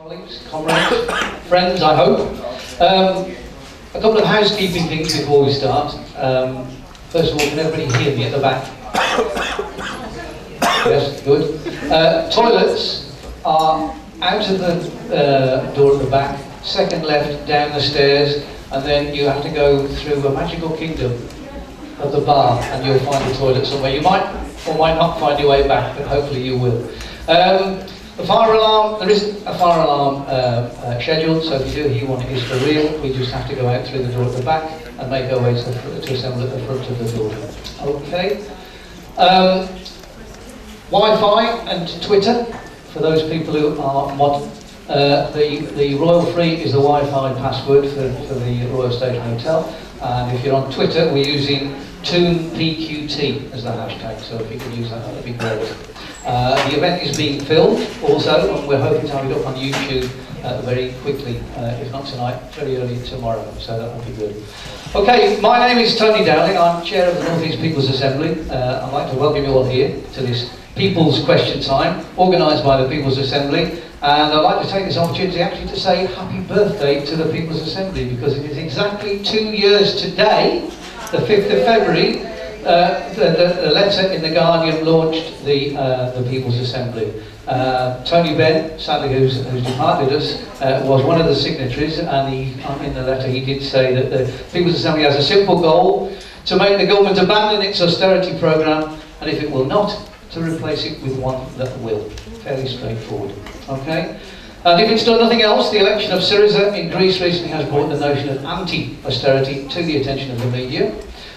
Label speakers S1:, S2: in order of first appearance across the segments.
S1: Colleagues, comrades, friends, I hope. A couple of housekeeping things before we start. First of all, can everybody hear me at the back? Yes, good. Toilets are out of the door at the back, second left, down the stairs, and then you have to go through a magical kingdom of the bar and you'll find the toilet somewhere. You might or might not find your way back, but hopefully you will. The fire alarm, there isn't a fire alarm scheduled, so if you do hear one, it is for real. We just have to go out through the door at the back and make our way to assemble at the front of the building. Okay. Wi-Fi and Twitter, for those people who are modern. The Royal Free is the Wi-Fi password for the Royal Station Hotel. And if you're on Twitter, we're using ToonPQT as the hashtag, so if you could use that, that would be great. The event is being filmed also, and we're hoping to have it up on YouTube very quickly, if not tonight, very early tomorrow, so that would be good. Okay, my name is Tony Dowling, I'm Chair of the North East People's Assembly. I'd like to welcome you all here to this People's Question Time, organised by the People's Assembly. And I'd like to take this opportunity actually to say happy birthday to the People's Assembly, because it is exactly 2 years today, the 5th of February, the letter in The Guardian launched the People's Assembly. Tony Benn, sadly who's departed us, was one of the signatories, and in the letter he did say that the People's Assembly has a simple goal: to make the government abandon its austerity programme, and if it will not, to replace it with one that will. Fairly straightforward. Okay? And if it's done nothing else, the election of Syriza in Greece recently has brought the notion of anti-austerity to the attention of the media,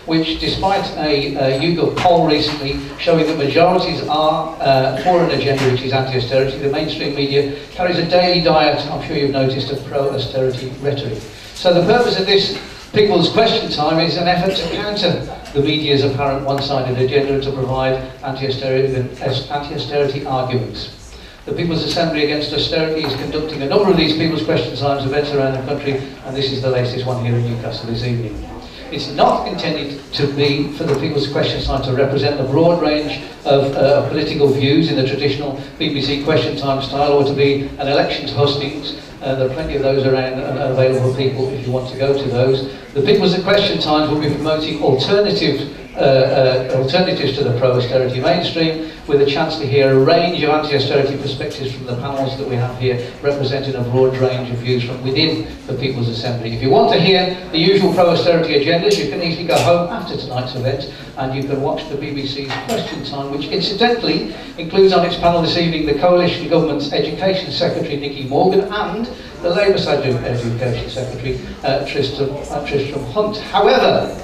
S1: which, despite a YouGov poll recently showing that majorities are for an agenda which is anti-austerity, the mainstream media carries a daily diet, I'm sure you've noticed, of pro-austerity rhetoric. So the purpose of this People's Question Time is an effort to counter the media's apparent one-sided agenda and to provide anti-austerity arguments. The People's Assembly Against Austerity is conducting a number of these People's Question Times events around the country, and this is the latest one here in Newcastle this evening. It's not intended to be for the People's Question Time to represent the broad range of political views in the traditional BBC Question Time style, or to be an elections hustings. There are plenty of those around and available for people if you want to go to those. The People's Question Times will be promoting alternatives to the pro-austerity mainstream, with a chance to hear a range of anti-austerity perspectives from the panels that we have here, representing a broad range of views from within the People's Assembly. If you want to hear the usual pro-austerity agendas, you can easily go home after tonight's event and you can watch the BBC's Question Time, which incidentally includes on its panel this evening the Coalition Government's Education Secretary Nicky Morgan and the Labour Education Secretary Tristram Hunt. However,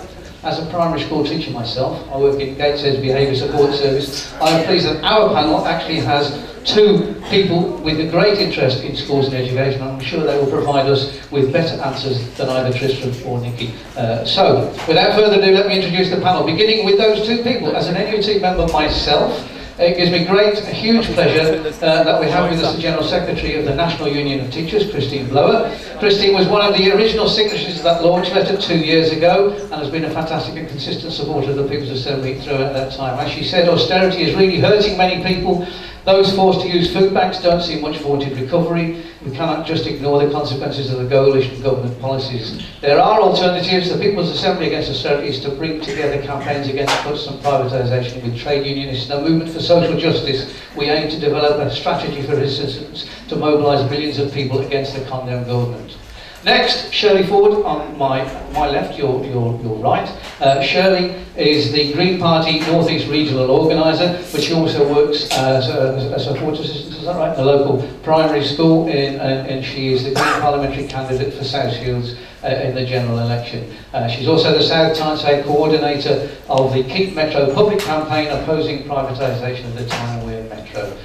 S1: as a primary school teacher myself, I work in Gateshead's Behaviour Support Service. I am pleased that our panel actually has two people with a great interest in schools and education. I'm sure they will provide us with better answers than either Tristram or Nicky. So, without further ado, let me introduce the panel, beginning with those two people. As an NUT member myself, it gives me a huge pleasure that we have with us the General Secretary of the National Union of Teachers, Christine Blower. Christine was one of the original signatories of that launch letter 2 years ago and has been a fantastic and consistent supporter of the People's Assembly throughout that time. As she said, austerity is really hurting many people. Those forced to use food banks don't see much forward recovery. We cannot just ignore the consequences of the coalition government policies. There are alternatives. The People's Assembly Against Austerity is to bring together campaigns against cuts and privatisation with trade unionists and a movement for social justice. We aim to develop a strategy for resistance to mobilise millions of people against the condemned government. Next, Shirley Ford on my left, your right. Shirley is the Green Party North East Regional Organiser, but she also works as a support assistant, is that right? The local primary school, and she is the Green Parliamentary candidate for South Shields in the general election. She's also the South Tyneside coordinator of the Keep Metro public campaign opposing privatisation of the Tyne and Wear Metro.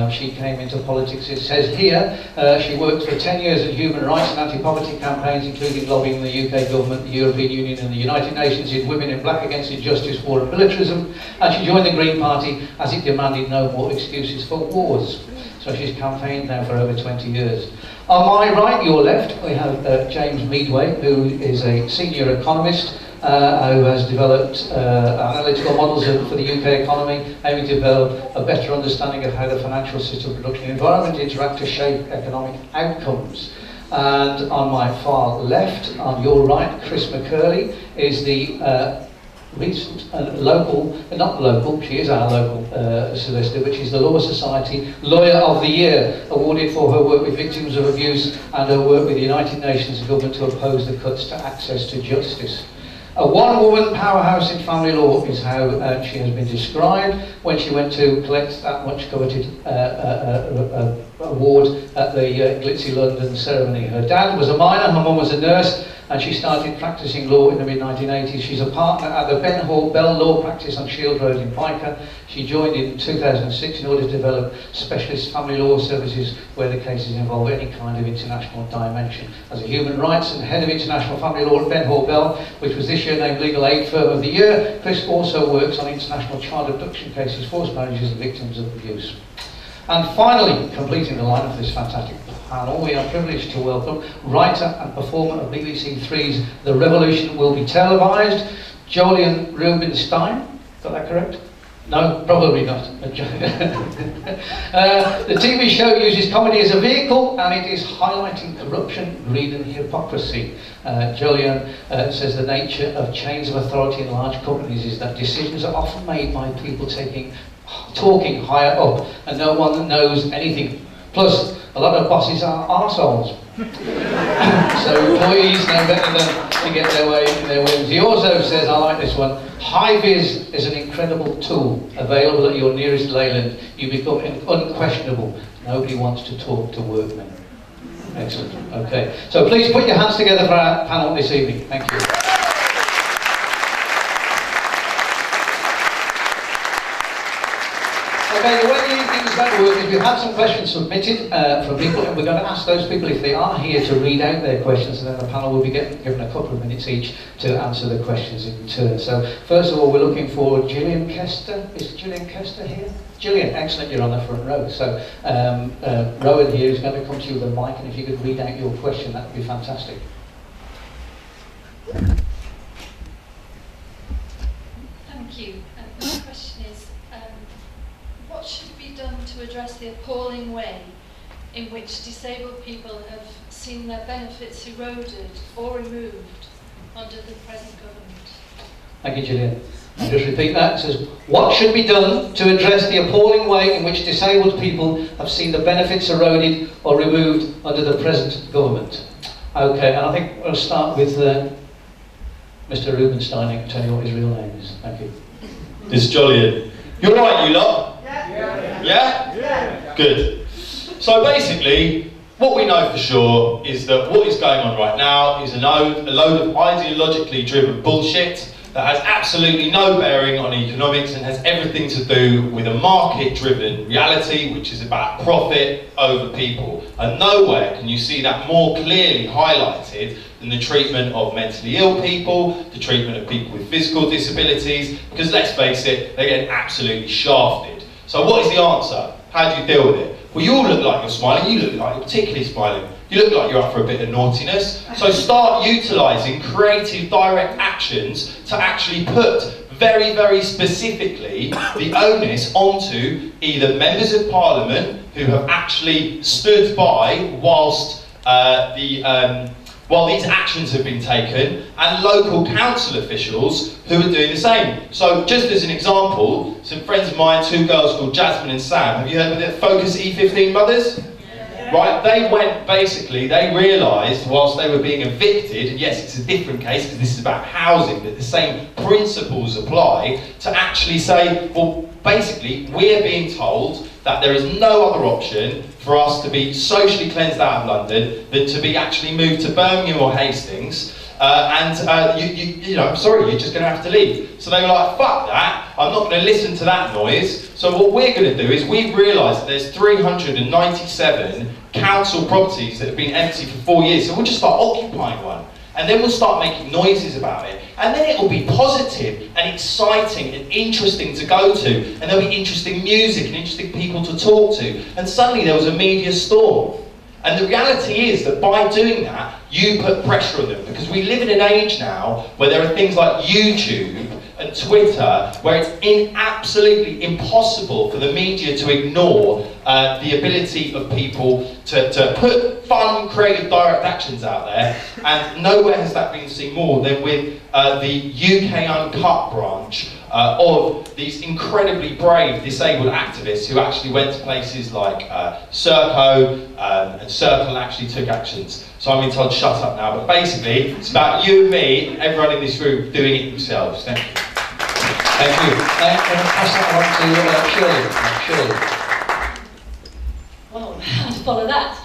S1: She came into politics, it says here. She worked for 10 years in human rights and anti-poverty campaigns, including lobbying the UK government, the European Union and the United Nations in Women in Black Against Injustice, War and Militarism, and she joined the Green Party as it demanded no more excuses for wars. So she's campaigned now for over 20 years. On my right, your left, we have James Meadway, who is a senior economist who has developed analytical models for the UK economy, aiming to develop a better understanding of how the financial system, production and environment interact to shape economic outcomes. And on my far left, on your right, Chris McCurley is the recent not local, she is our local solicitor, but she's the Law Society Lawyer of the Year, awarded for her work with victims of abuse and her work with the United Nations government to oppose the cuts to access to justice. A one-woman powerhouse in family law is how she has been described when she went to collect that much coveted award at the glitzy London ceremony. Her dad was a miner, her mum was a nurse, and she started practicing law in the mid-1980s. She's a partner at the Ben Hall Bell Law Practice on Shield Road in Piker. She joined in 2006 in order to develop specialist family law services where the cases involve any kind of international dimension. As a human rights and head of international family law at Ben Hall Bell, which was this year named Legal Aid Firm of the Year, Chris also works on international child abduction cases, forced marriages and victims of abuse. And finally, completing the line of this fantastic panel, we are privileged to welcome writer and performer of BBC Three's The Revolution Will Be Televised, Julian Rubinstein. Got that correct? No, probably not. The TV show uses comedy as a vehicle, and it is highlighting corruption, greed and hypocrisy. Julian says the nature of chains of authority in large companies is that decisions are often made by people talking higher up, and no one knows anything. Plus, a lot of bosses are arseholes. So employees know better than to get their way in their whims. He also says, I like this one, high-vis is an incredible tool available at your nearest Leyland. You become unquestionable. Nobody wants to talk to workmen. Excellent. Okay. So please put your hands together for our panel this evening. Thank you. Okay, the way the evening's going to work is we've had some questions submitted from people, and we're going to ask those people if they are here to read out their questions, and then the panel will be given a couple of minutes each to answer the questions in turn. So, first of all, we're looking for Gillian Kester. Is Gillian Kester here? Gillian, excellent, you're on the front row. So, Rowan here is going to come to you with a mic, and if you could read out your question, that would be fantastic.
S2: Thank you. My question is, what should be done to address the appalling way in which disabled people have seen their benefits eroded or removed under the present government?
S1: Thank you, Gillian. I'll just repeat that. It says, what should be done to address the appalling way in which disabled people have seen the benefits eroded or removed under the present government? Okay, and I think we'll start with Mr. Rubinstein. I can tell you what his real name is. Thank you.
S3: This is Julian. You're right, you lot?
S4: Yeah?
S3: Yeah? Good. So basically, what we know for sure is that what is going on right now is a load of ideologically driven bullshit that has absolutely no bearing on economics and has everything to do with a market-driven reality which is about profit over people. And nowhere can you see that more clearly highlighted than the treatment of mentally ill people, the treatment of people with physical disabilities, because let's face it, they're getting absolutely shafted. So what is the answer? How do you deal with it? Well, you all look like you're smiling, you look like you're particularly smiling. You look like you're up for a bit of naughtiness. So start utilising creative direct actions to actually put very, very specifically the onus onto either members of Parliament who have actually stood by whilst while these actions have been taken, and local council officials who are doing the same. So just as an example, some friends of mine, two girls called Jasmine and Sam, have you heard of the Focus E15 mothers? Yeah. Right, they went, basically, they realised whilst they were being evicted, and yes, it's a different case because this is about housing, but the same principles apply, to actually say, well, basically, we're being told that there is no other option for us to be socially cleansed out of London than to be actually moved to Birmingham or Hastings, you know, I'm sorry, you're just going to have to leave. So they were like, fuck that, I'm not going to listen to that noise. So what we're going to do is we've realised that there's 397 council properties that have been empty for 4 years, so we'll just start occupying one. And then we'll start making noises about it. And then it will be positive and exciting and interesting to go to. And there'll be interesting music and interesting people to talk to. And suddenly there was a media storm. And the reality is that by doing that, you put pressure on them, because we live in an age now where there are things like YouTube and Twitter where it's absolutely impossible for the media to ignore the ability of people to put fun, creative, direct actions out there. And nowhere has that been seen more than with the UK Uncut branch of these incredibly brave disabled activists who actually went to places like Serco, and Circle actually took actions. So I'm being told shut up now, but basically it's about you and me and everyone in this room doing it themselves. Thank you.
S1: Thank you. I'm going to pass that on to Shirley.
S4: Well, how to follow that?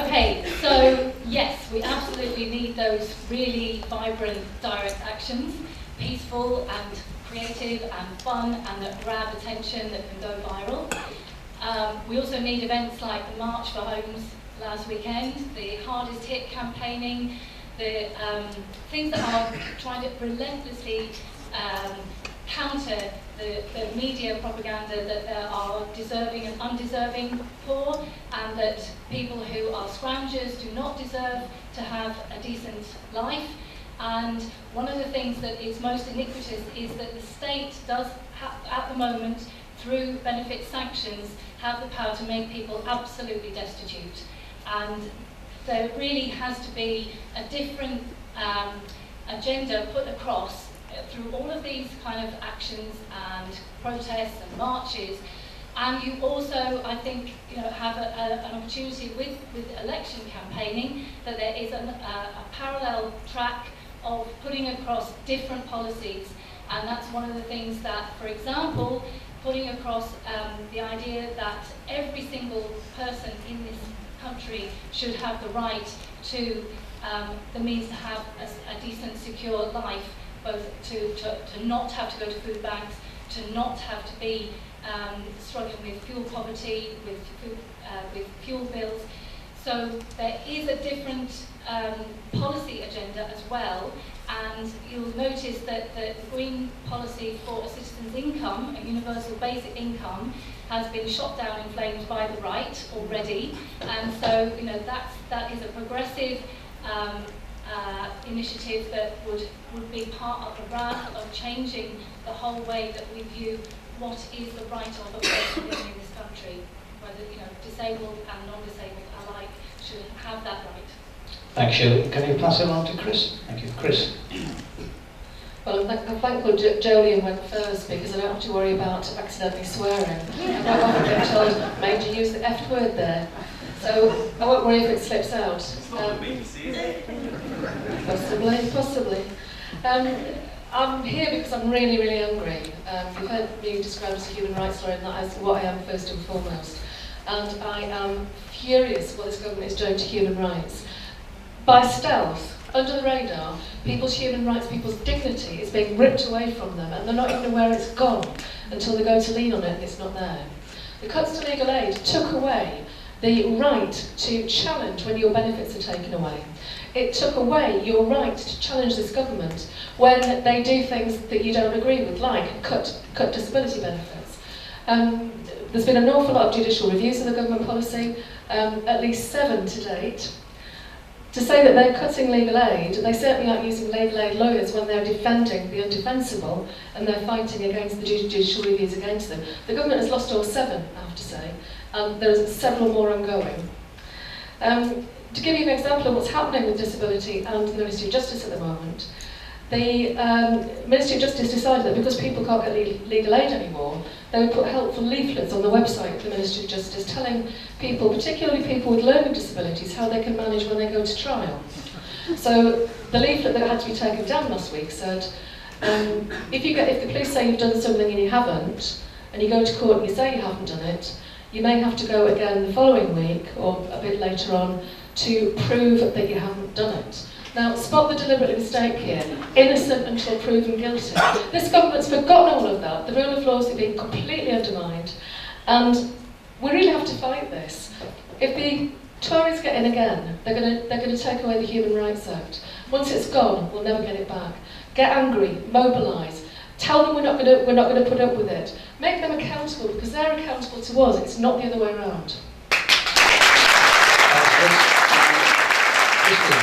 S4: Okay, so yes, we absolutely need those really vibrant direct actions, peaceful and creative and fun, and that grab attention, that can go viral. We also need events like the March for Homes last weekend, the hardest hit campaigning, the things that are trying to relentlessly counter the media propaganda that there are deserving and undeserving poor, and that people who are scroungers do not deserve to have a decent life. And one of the things that is most iniquitous is that the state does, at the moment, through benefit sanctions, have the power to make people absolutely destitute. And there really has to be a different agenda put across through all of these kind of actions and protests and marches. And you also, I think, have an opportunity with election campaigning, that there is a parallel track of putting across different policies. And that's one of the things that, for example, putting across the idea that every single person in this country should have the right to the means to have a decent, secure life, both to not have to go to food banks, to not have to be struggling with fuel poverty, with fuel bills. So there is a different policy agenda as well, and you'll notice that the Green policy for a citizen's income, a universal basic income, has been shot down in flames by the right already, and so that is a progressive initiative that would be part of the wrath of changing the whole way that we view what is the right of a person living in this country, whether disabled and non-disabled alike should have that right.
S1: Thanks, Shirley. Can you pass it on to Chris? Thank you. Chris.
S5: Well, I'm thankful Jolien went first, because I don't have to worry about accidentally swearing. I quite often get told, made you use the F word there. So I won't worry if it slips out. Possibly. I'm here because I'm really, really angry. You've heard me described as a human rights lawyer, and that is what I am first and foremost. And I am furious what this government is doing to human rights. By stealth, under the radar, people's human rights, people's dignity is being ripped away from them, and they're not even aware it's gone until they go to lean on it and it's not there. The cuts to legal aid took away the right to challenge when your benefits are taken away. It took away your right to challenge this government when they do things that you don't agree with, like cut disability benefits. There's been an awful lot of judicial reviews of the government policy, at least 7 to date. To say that they're cutting legal aid, they certainly aren't using legal aid lawyers when they're defending the undefensible and they're fighting against the judicial reviews against them. The government has lost all 7, I have to say, and there's several more ongoing. To give you an example of what's happening with disability and the Ministry of Justice at the moment, the Ministry of Justice decided that because people can't get legal aid anymore, they would put helpful leaflets on the website of the Ministry of Justice telling people, particularly people with learning disabilities, how they can manage when they go to trial. So the leaflet that had to be taken down last week said, if the police say you've done something and you haven't, and you go to court and you say you haven't done it, you may have to go again the following week or a bit later on to prove that you haven't done it. Now, spot the deliberate mistake here. Innocent until proven guilty. This government's forgotten all of that. The rule of law is being completely undermined. And we really have to fight this. If the Tories get in again, they're going to take away the Human Rights Act. Once it's gone, we'll never get it back. Get angry, mobilise. Tell them we're not going to put up with it. Make them accountable, because they're accountable to us. It's not the other way around.
S1: Christine.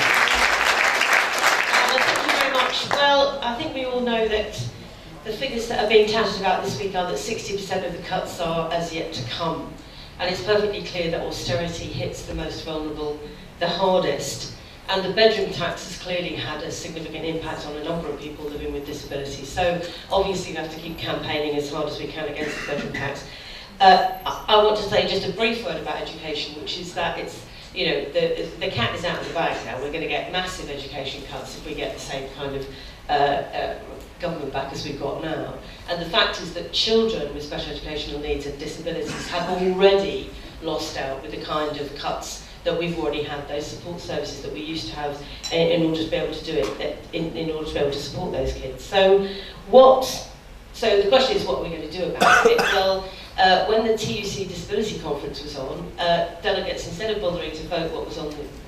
S6: Well, thank you very much. Well, I think we all know that the figures that are being touted about this week are that 60% of the cuts are as yet to come. And it's perfectly clear that austerity hits the most vulnerable the hardest. And the bedroom tax has clearly had a significant impact on a number of people living with disabilities. So obviously we have to keep campaigning as hard as we can against the bedroom tax. I want to say just a brief word about education, which is that it's, you know, the cat is out of the bag now. We're going to get massive education cuts if we get the same kind of government back as we've got now. And the fact is that children with special educational needs and disabilities have already lost out with the kind of cuts that we've already had, those support services that we used to have in order to be able to do it, in order to be able to support those kids. So the question is, what are we going to do about it? Well, when the TUC Disability Conference was on, delegates, instead of bothering to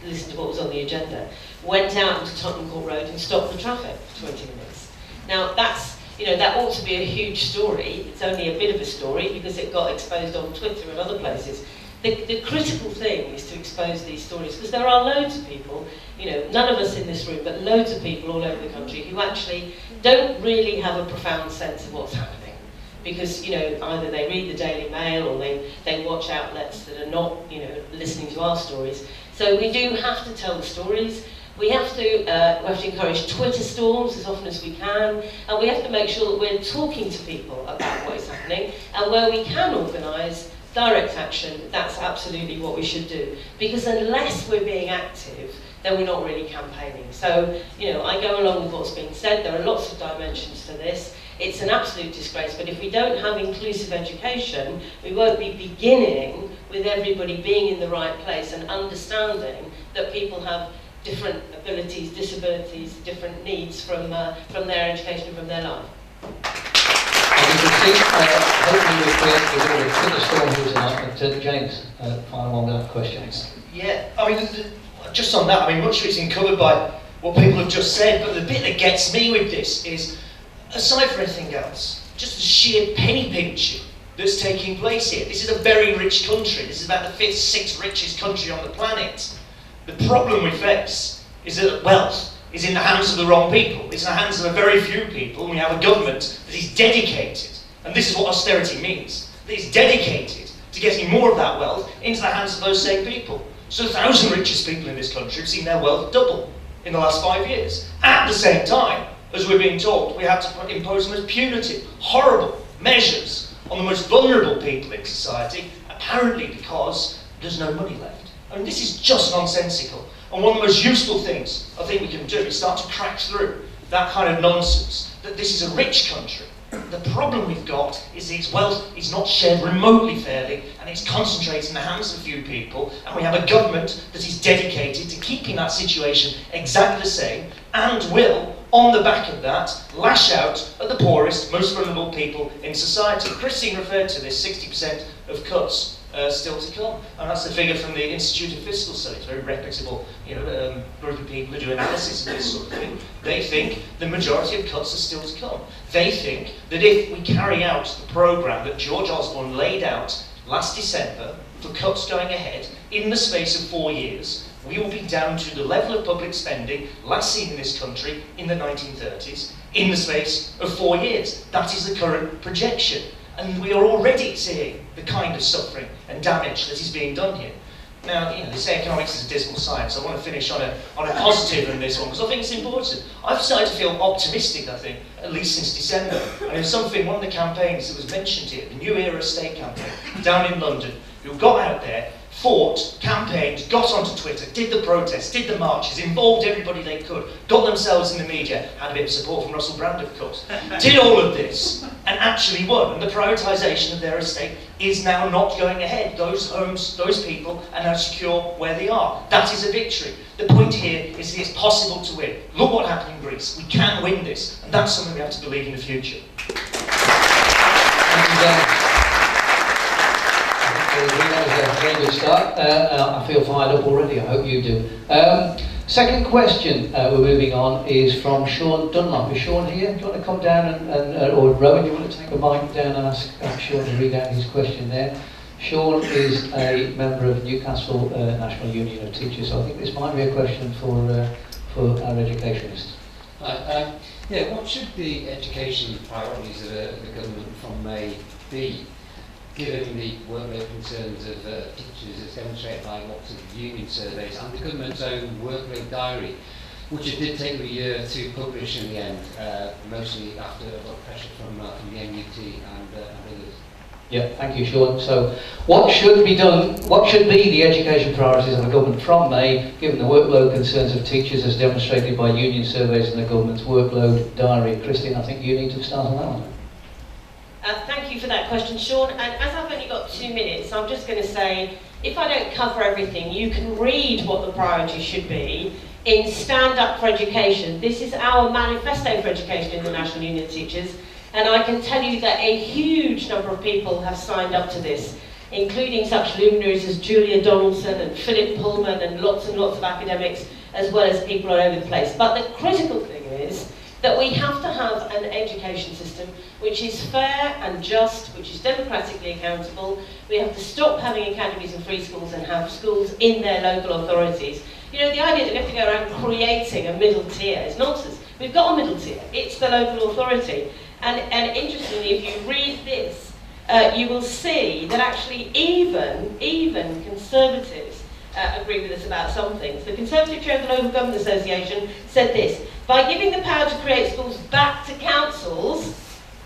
S6: listen to what was on the agenda, went out into Tottenham Court Road and stopped the traffic for 20 minutes. Now that's, you know, that ought to be a huge story. It's only a bit of a story because it got exposed on Twitter and other places. The critical thing is to expose these stories, because there are loads of people, you know, none of us in this room, but loads of people all over the country who actually don't really have a profound sense of what's happening. Because, you know, either they read the Daily Mail or they watch outlets that are not, you know, listening to our stories. So we do have to tell the stories. We have to encourage Twitter storms as often as we can, and we have to make sure that we're talking to people about what is happening, and where we can organise direct action, that's absolutely what we should do. Because unless we're being active, then we're not really campaigning. So, you know, I go along with what's being said. There are lots of dimensions to this. It's an absolute disgrace, but if we don't have inclusive education, we won't be beginning with everybody being in the right place and understanding that people have different abilities, disabilities, different needs from their education and from their life.
S1: As you can see, hopefully we're going to put the storm here tonight, but James, final one without questions.
S7: Yeah, I mean, just on that, I mean, much of it's been covered by what people have just said, but the bit that gets me with this is, aside from anything else, just the sheer penny pinching that's taking place here. This is a very rich country. This is about the 5th, 6th richest country on the planet. The problem we face is that wealth is in the hands of the wrong people. It's in the hands of a very few people, and we have a government that is dedicated, and this is what austerity means, that is dedicated to getting more of that wealth into the hands of those same people. So the 1,000 richest people in this country have seen their wealth double in the last 5 years. At the same time, as we're being told, we have to impose the most punitive, horrible measures on the most vulnerable people in society, apparently because there's no money left. I mean, this is just nonsensical. And one of the most useful things I think we can do is start to crack through that kind of nonsense, that this is a rich country. The problem we've got is its wealth is not shared remotely fairly, and it's concentrated in the hands of a few people, and we have a government that is dedicated to keeping that situation exactly the same, and will, on the back of that, lash out at the poorest, most vulnerable people in society. Christine referred to this 60% of cuts still to come, and that's the figure from the Institute of Fiscal Studies, very reputable, you know, group of people who do analysis of this sort of thing. They think the majority of cuts are still to come. They think that if we carry out the programme that George Osborne laid out last December for cuts going ahead, in the space of 4 years, we will be down to the level of public spending last seen in this country in the 1930s, in the space of 4 years. That is the current projection. And we are already seeing the kind of suffering and damage that is being done here. Now, you know, they say economics is a dismal science. I want to finish on a positive on this one, because I think it's important. I've started to feel optimistic, I think, at least since December. And it's something, one of the campaigns that was mentioned here, the New Era State campaign, down in London, who got out there, fought, campaigned, got onto Twitter, did the protests, did the marches, involved everybody they could, got themselves in the media, had a bit of support from Russell Brand, of course, did all of this, and actually won. And the privatisation of their estate is now not going ahead. Those homes, those people are now secure where they are. That is a victory. The point here is that it's possible to win. Look what happened in Greece. We can win this, and that's something we have to believe in the future.
S1: That was a very good start. I feel fired up already, I hope you do. Second question we're moving on is from Sean Dunlop. Is Sean here? Do you want to come down or Rowan, do you want to take a mic down and ask Sean to read out his question there? Sean is a member of Newcastle National Union of Teachers, so I think this might be a question for our educationist.
S8: Hi, yeah, what should the education priorities of the government from May be, given the workload concerns of teachers as demonstrated by lots of union surveys and the government's own workload diary, which it did take a year to publish in the end, mostly after a lot of pressure from the NUT and others.
S1: Yeah, thank you, Sean. So, what should be done, what should be the education priorities of the government from May, given the workload concerns of teachers as demonstrated by union surveys and the government's workload diary? Christine, I think you need to start on that one.
S6: Thank you for that question, Sean. And as I've only got 2 minutes, I'm just going to say, if I don't cover everything, you can read what the priorities should be in Stand Up for Education. This is our manifesto for education in the National Union of Teachers. And I can tell you that a huge number of people have signed up to this, including such luminaries as Julia Donaldson and Philip Pullman and lots of academics, as well as people all over the place. But the critical thing is that we have to have an education system which is fair and just, which is democratically accountable. We have to stop having academies and free schools and have schools in their local authorities. You know, the idea that we have to go around creating a middle tier is nonsense. We've got a middle tier. It's the local authority. And interestingly, if you read this, you will see that actually even Conservatives agree with us about some things. The Conservative chair of the Local Government Association said this: by giving the power to create schools back to councils,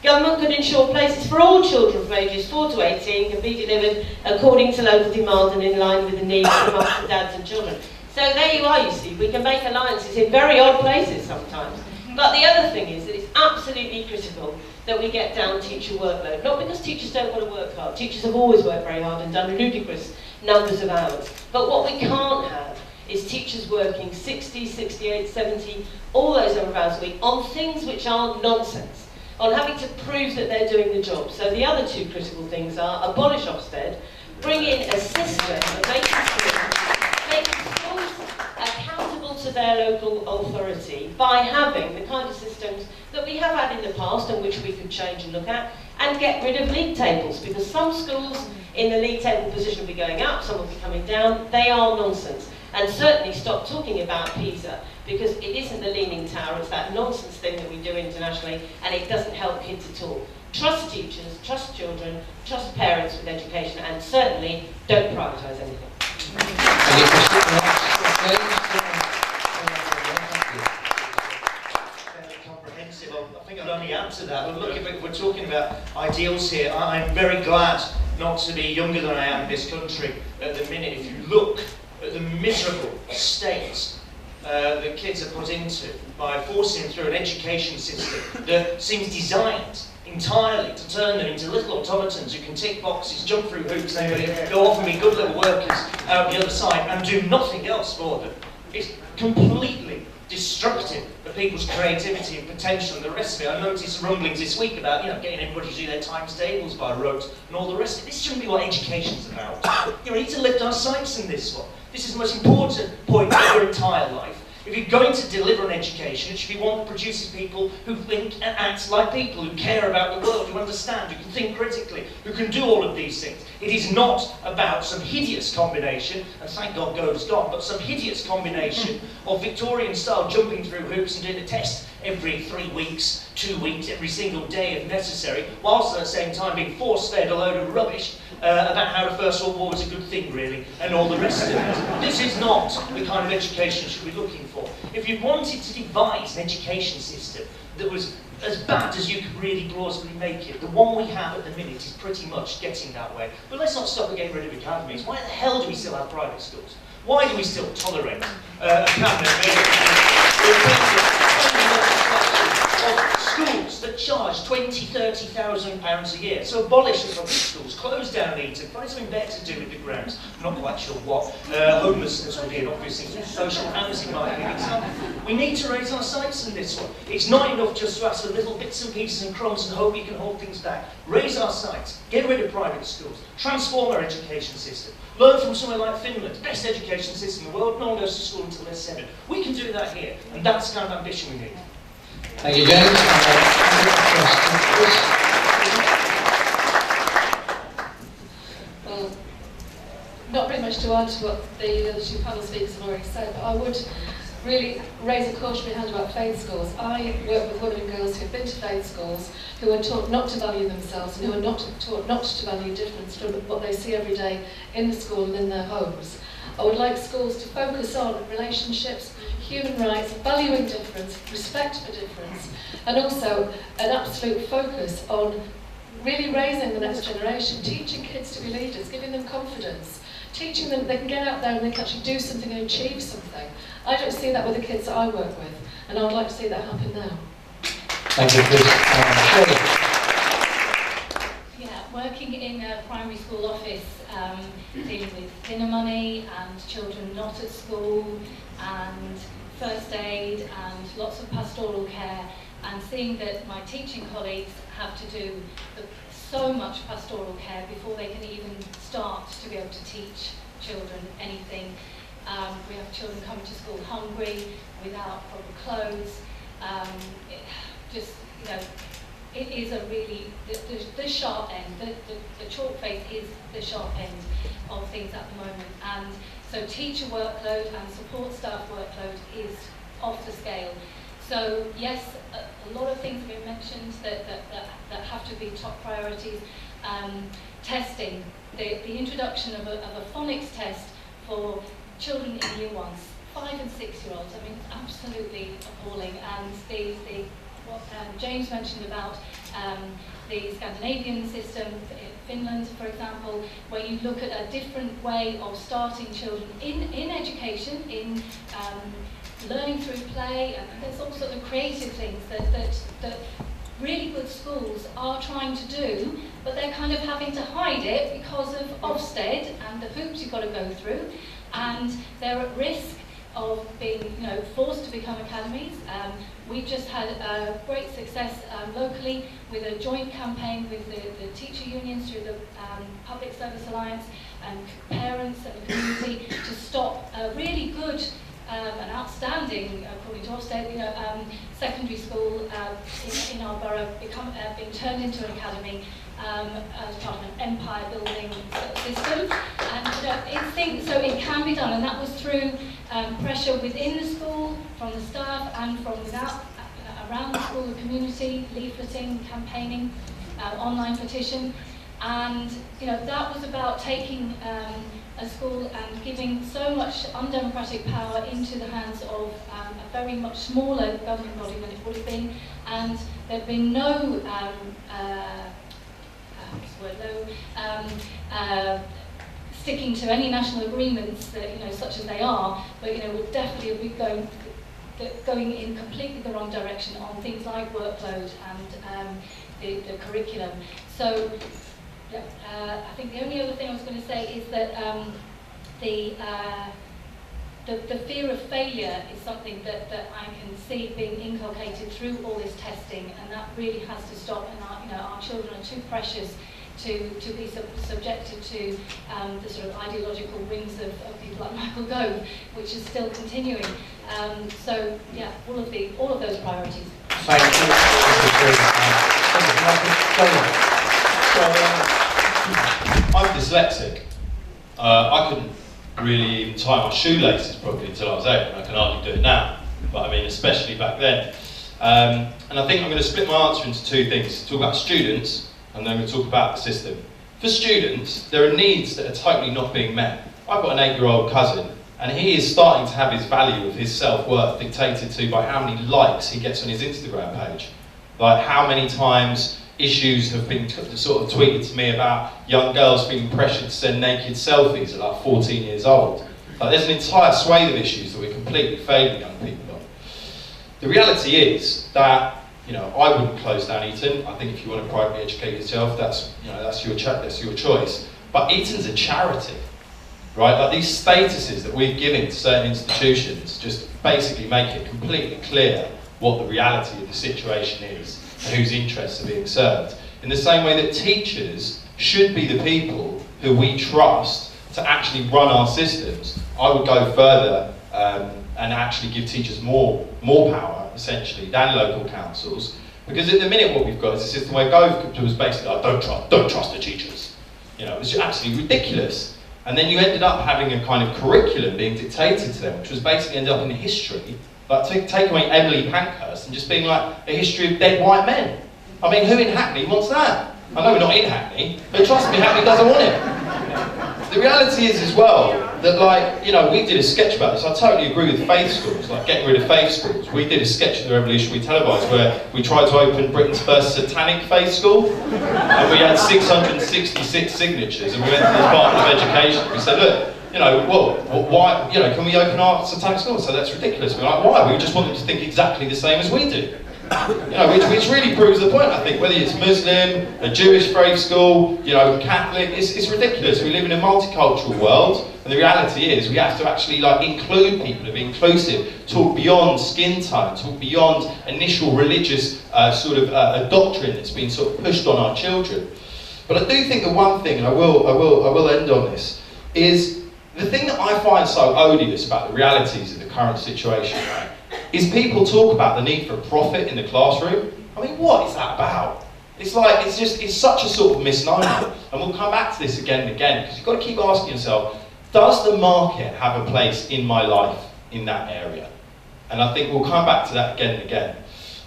S6: government could ensure places for all children from ages 4 to 18 can be delivered according to local demand and in line with the needs of mums and dads and children. So there you are, you see, we can make alliances in very odd places sometimes. But the other thing is that it's absolutely critical that we get down teacher workload. Not because teachers don't want to work hard. Teachers have always worked very hard and done ludicrous numbers of hours. But what we can't have is teachers working 60, 68, 70, all those number of hours a week on things which are nonsense, on having to prove that they're doing the job. So the other two critical things are abolish Ofsted, bring in a system of making schools accountable to their local authority by having the kind of systems that we have had in the past and which we could change and look at, and get rid of league tables, because some schools in the league table position will be going up, some will be coming down. They are nonsense. And certainly stop talking about PISA, because it isn't the Leaning Tower, it's that nonsense thing that we do internationally, and it doesn't help kids at all. Trust teachers, trust children, trust parents with education, and certainly don't privatise anything.
S7: Comprehensive. I think I'd only add to that. But look, if we're talking about ideals here, I'm very glad not to be younger than I am in this country at the minute. If you look at the miserable state that kids are put into by forcing them through an education system that seems designed entirely to turn them into little automatons who can tick boxes, jump through hoops, go off and be good little workers out the other side and do nothing else for them. It's completely destructive of people's creativity and potential and the rest of it. I noticed rumblings this week about, getting everybody to do their times tables by rote and all the rest of it. This shouldn't be what education's about. We need to lift our sights in this one. This is the most important point of your entire life. If you're going to deliver an education, it should be one that produces people who think and act like people, who care about the world, who understand, who can think critically, who can do all of these things. It is not about some hideous combination, and thank God Gove's gone, but some hideous combination of Victorian-style jumping through hoops and doing a test every 3 weeks, 2 weeks, every single day if necessary, whilst at the same time being force-fed a load of rubbish about how the First World War was a good thing, really, and all the rest of it. This is not the kind of education you should be looking for. If you wanted to devise an education system that was as bad as you could really plausibly make it, the one we have at the minute is pretty much getting that way. But let's not stop at getting rid of academies. Why the hell do we still have private schools? Why do we still tolerate schools that charge £20,000, £30,000 a year? So abolish the public schools, close down Eton, find something better to do with the grounds. I'm not quite sure what. Homelessness will be an obvious thing. Social housing might be an example. We need to raise our sights in this one. It's not enough just to ask for little bits and pieces and crumbs and hope you can hold things back. Raise our sights, get rid of private schools, transform our education system. Learn from somewhere like Finland, best education system in the world, no one goes to school until they're 7. We can do that here, and that's the kind of ambition we need.
S1: Thank you, James.
S5: Well, not very much to add to what the other two panel speakers have already said, but I would really raise a cautionary hand about faith schools. I work with women and girls who have been to faith schools, who are taught not to value themselves and who are not taught not to value difference from what they see every day in the school and in their homes. I would like schools to focus on relationships, human rights, valuing difference, respect for difference, and also an absolute focus on really raising the next generation, teaching kids to be leaders, giving them confidence, teaching them they can get out there and they can actually do something and achieve something. I don't see that with the kids that I work with, and I would like to see that happen now.
S1: Thank you, Chris. Shirley.
S4: Yeah, working in a primary school office, dealing with dinner money and children not at school and first aid and lots of pastoral care, and seeing that my teaching colleagues have to do so much pastoral care before they can even start to be able to teach children anything. We have children coming to school hungry, without proper clothes. It is a really, the sharp end, the chalk face is the sharp end of things at the moment. And so teacher workload and support staff workload is off the scale. So yes, a lot of things have been mentioned that have to be top priorities. Testing, the introduction of a phonics test for children in year ones, 5 and 6 year olds. I mean, absolutely appalling. And what James mentioned about the Scandinavian system, Finland, for example, where you look at a different way of starting children in education, in learning through play, and there's all sorts of creative things that really good schools are trying to do, but they're kind of having to hide it because of Ofsted and the hoops you've got to go through, and they're at risk of being, forced to become academies. We've just had a great success locally with a joint campaign with the teacher unions through the Public Service Alliance and parents and the community to stop a really good an outstanding, according to Ofsted, secondary school in our borough being turned into an academy as part of an empire building system. And so it can be done, and that was through pressure within the school, from the staff and from without, around the school, the community, leafleting, campaigning, online petition. And that was about taking a school and giving so much undemocratic power into the hands of a very much smaller governing body than it would have been, and there had been no sticking to any national agreements that such as they are, but would definitely be going in completely the wrong direction on things like workload and the curriculum. So. I think the only other thing I was going to say is that the fear of failure is something that I can see being inculcated through all this testing, and that really has to stop. And our children are too precious to be subjected to the sort of ideological whims of people like Michael Gove, which is still continuing. So yeah, all of those priorities.
S1: Thank you.
S3: I'm dyslexic. I couldn't really even tie my shoelaces properly until I was 8, and I can hardly do it now. But I mean, especially back then. And I think I'm going to split my answer into two things. Talk about students, and then we'll talk about the system. For students, there are needs that are totally not being met. I've got an 8-year-old cousin, and he is starting to have his value of his self-worth dictated to by how many likes he gets on his Instagram page. Like how many times issues have been sort of tweeted to me about young girls being pressured to send naked selfies at like 14 years old. Like there's an entire swathe of issues that we're completely failing young people on. The reality is that I wouldn't close down Eton. I think if you want to privately educate yourself, that's your choice. But Eton's a charity, right? Like these statuses that we've given to certain institutions just basically make it completely clear what the reality of the situation is and whose interests are being served. In the same way that teachers should be the people who we trust to actually run our systems, I would go further and actually give teachers more power, essentially, than local councils. Because at the minute what we've got is a system where Gove was basically like, don't trust the teachers. It's absolutely ridiculous. And then you ended up having a kind of curriculum being dictated to them, which was basically ended up in history, like take away Emily Pankhurst and just being like a history of dead white men. I mean, who in Hackney wants that? I know we're not in Hackney, but trust me, Hackney doesn't want it. The reality is as well, that like, you know, we did a sketch about this. I totally agree with faith schools, like getting rid of faith schools. We did a sketch at the Revolution we televised where we tried to open Britain's first satanic faith school, and we had 666 signatures, and we went to the Department of Education. We said, look, you know, well, why, you know, can we open our satanic school? So that's ridiculous. We're like, why? We just want them to think exactly the same as we do. You know, which really proves the point, I think, whether it's Muslim, a Jewish faith school, you know, Catholic, it's ridiculous. We live in a multicultural world, and the reality is we have to actually like include people, to be inclusive, talk beyond skin tone, talk beyond initial religious a doctrine that's been sort of pushed on our children. But I do think the one thing, and I will end on this, is the thing that I find so odious about the realities of the current situation, right, is people talk about the need for profit in the classroom. I mean, what is that about? It's like, it's such a sort of misnomer. And we'll come back to this again and again, because you've got to keep asking yourself, does the market have a place in my life in that area? And I think we'll come back to that again and again.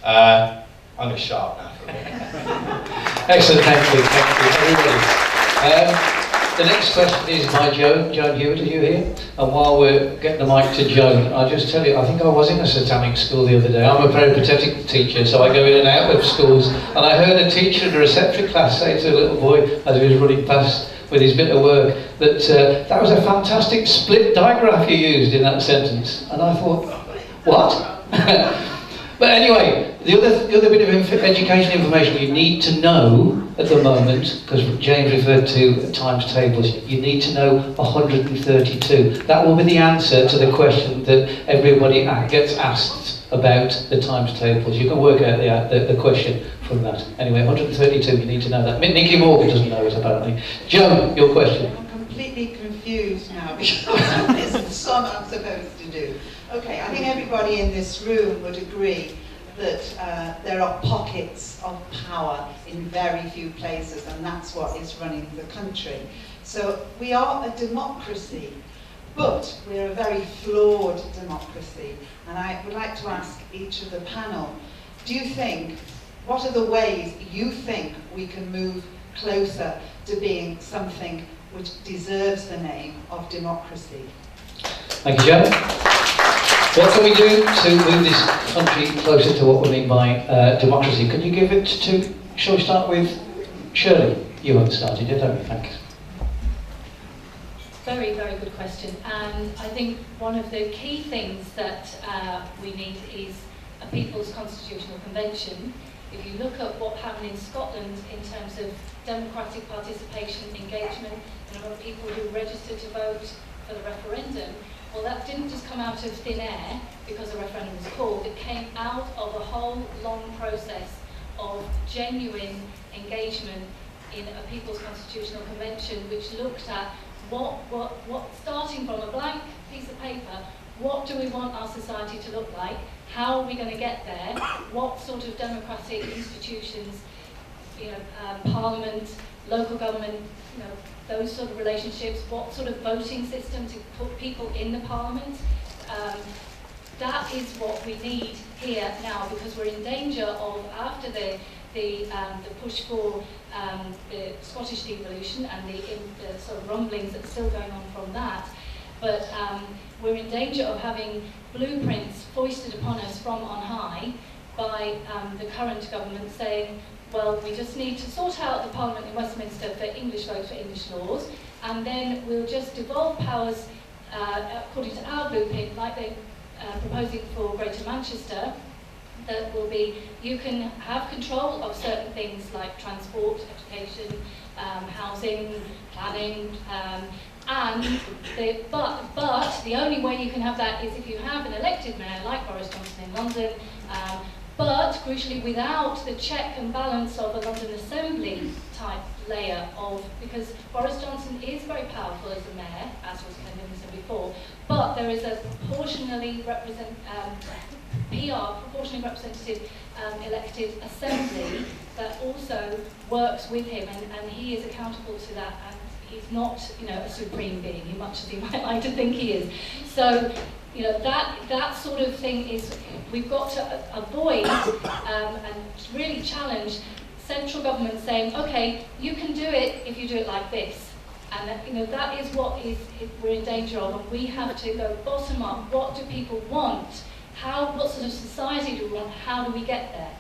S3: I'm going to shut up now for a minute.
S1: Excellent, thank you everybody. The next question is by Joan. Joan Hewitt, are you here? And while we're getting the mic to Joan, I'll just tell you, I think I was in a satanic school the other day. I'm a peripatetic teacher, so I go in and out of schools. And I heard a teacher in a reception class say to a little boy as he was running past with his bit of work that that was a fantastic split digraph you used in that sentence. And I thought, what? But anyway, the other bit of education information you need to know at the moment, because James referred to times tables, you need to know 132. That will be the answer to the question that everybody gets asked about the times tables. You can work out the question from that. Anyway, 132, you need to know that. Nicky Morgan doesn't know it, apparently. Joan, your question.
S9: I'm completely confused now because this is some I'm supposed to do. Okay, I think everybody in this room would agree that there are pockets of power in very few places, and that's what is running the country. So we are a democracy, but we're a very flawed democracy. And I would like to ask each of the panel, what are the ways you think we can move closer to being something which deserves the name of democracy?
S1: Thank you, Joan. What can we do to move this country closer to what we mean by democracy? Can you give it to, shall we start with Shirley? You haven't started yet, have you? Thanks.
S4: Very, very good question. And I think one of the key things that we need is a People's Constitutional Convention. If you look at what happened in Scotland in terms of democratic participation, engagement, and a lot of people who registered to vote for the referendum, well, that didn't just come out of thin air because a referendum was called. It came out of a whole long process of genuine engagement in a People's Constitutional Convention, which looked at what starting from a blank piece of paper, what do we want our society to look like? How are we going to get there? What sort of democratic institutions, Parliament, local government, those sort of relationships, what sort of voting system to put people in the Parliament. That is what we need here now, because we're in danger of, after the push for the Scottish devolution and the sort of rumblings that are still going on from that, but we're in danger of having blueprints foisted upon us from on high by the current government saying, well, we just need to sort out the Parliament in Westminster for English votes for English laws, and then we'll just devolve powers according to our blueprint, like they're proposing for Greater Manchester. That will be, you can have control of certain things like transport, education, housing, planning, but the only way you can have that is if you have an elected mayor like Boris Johnson in London, but crucially without the check and balance of a London Assembly type layer of, because Boris Johnson is very powerful as a mayor, as was Ken Livingstone before, but there is a proportionally proportionally representative elected assembly that also works with him, and he is accountable to that, and he's not, you know, a supreme being, much as he might like to think he is. So, you know, that sort of thing is, we've got to avoid and really challenge central government saying, okay, you can do it if you do it like this. And you know, that is what we're in danger of, and we have to go bottom up. What do people want? What sort of society do we want? How do we get there?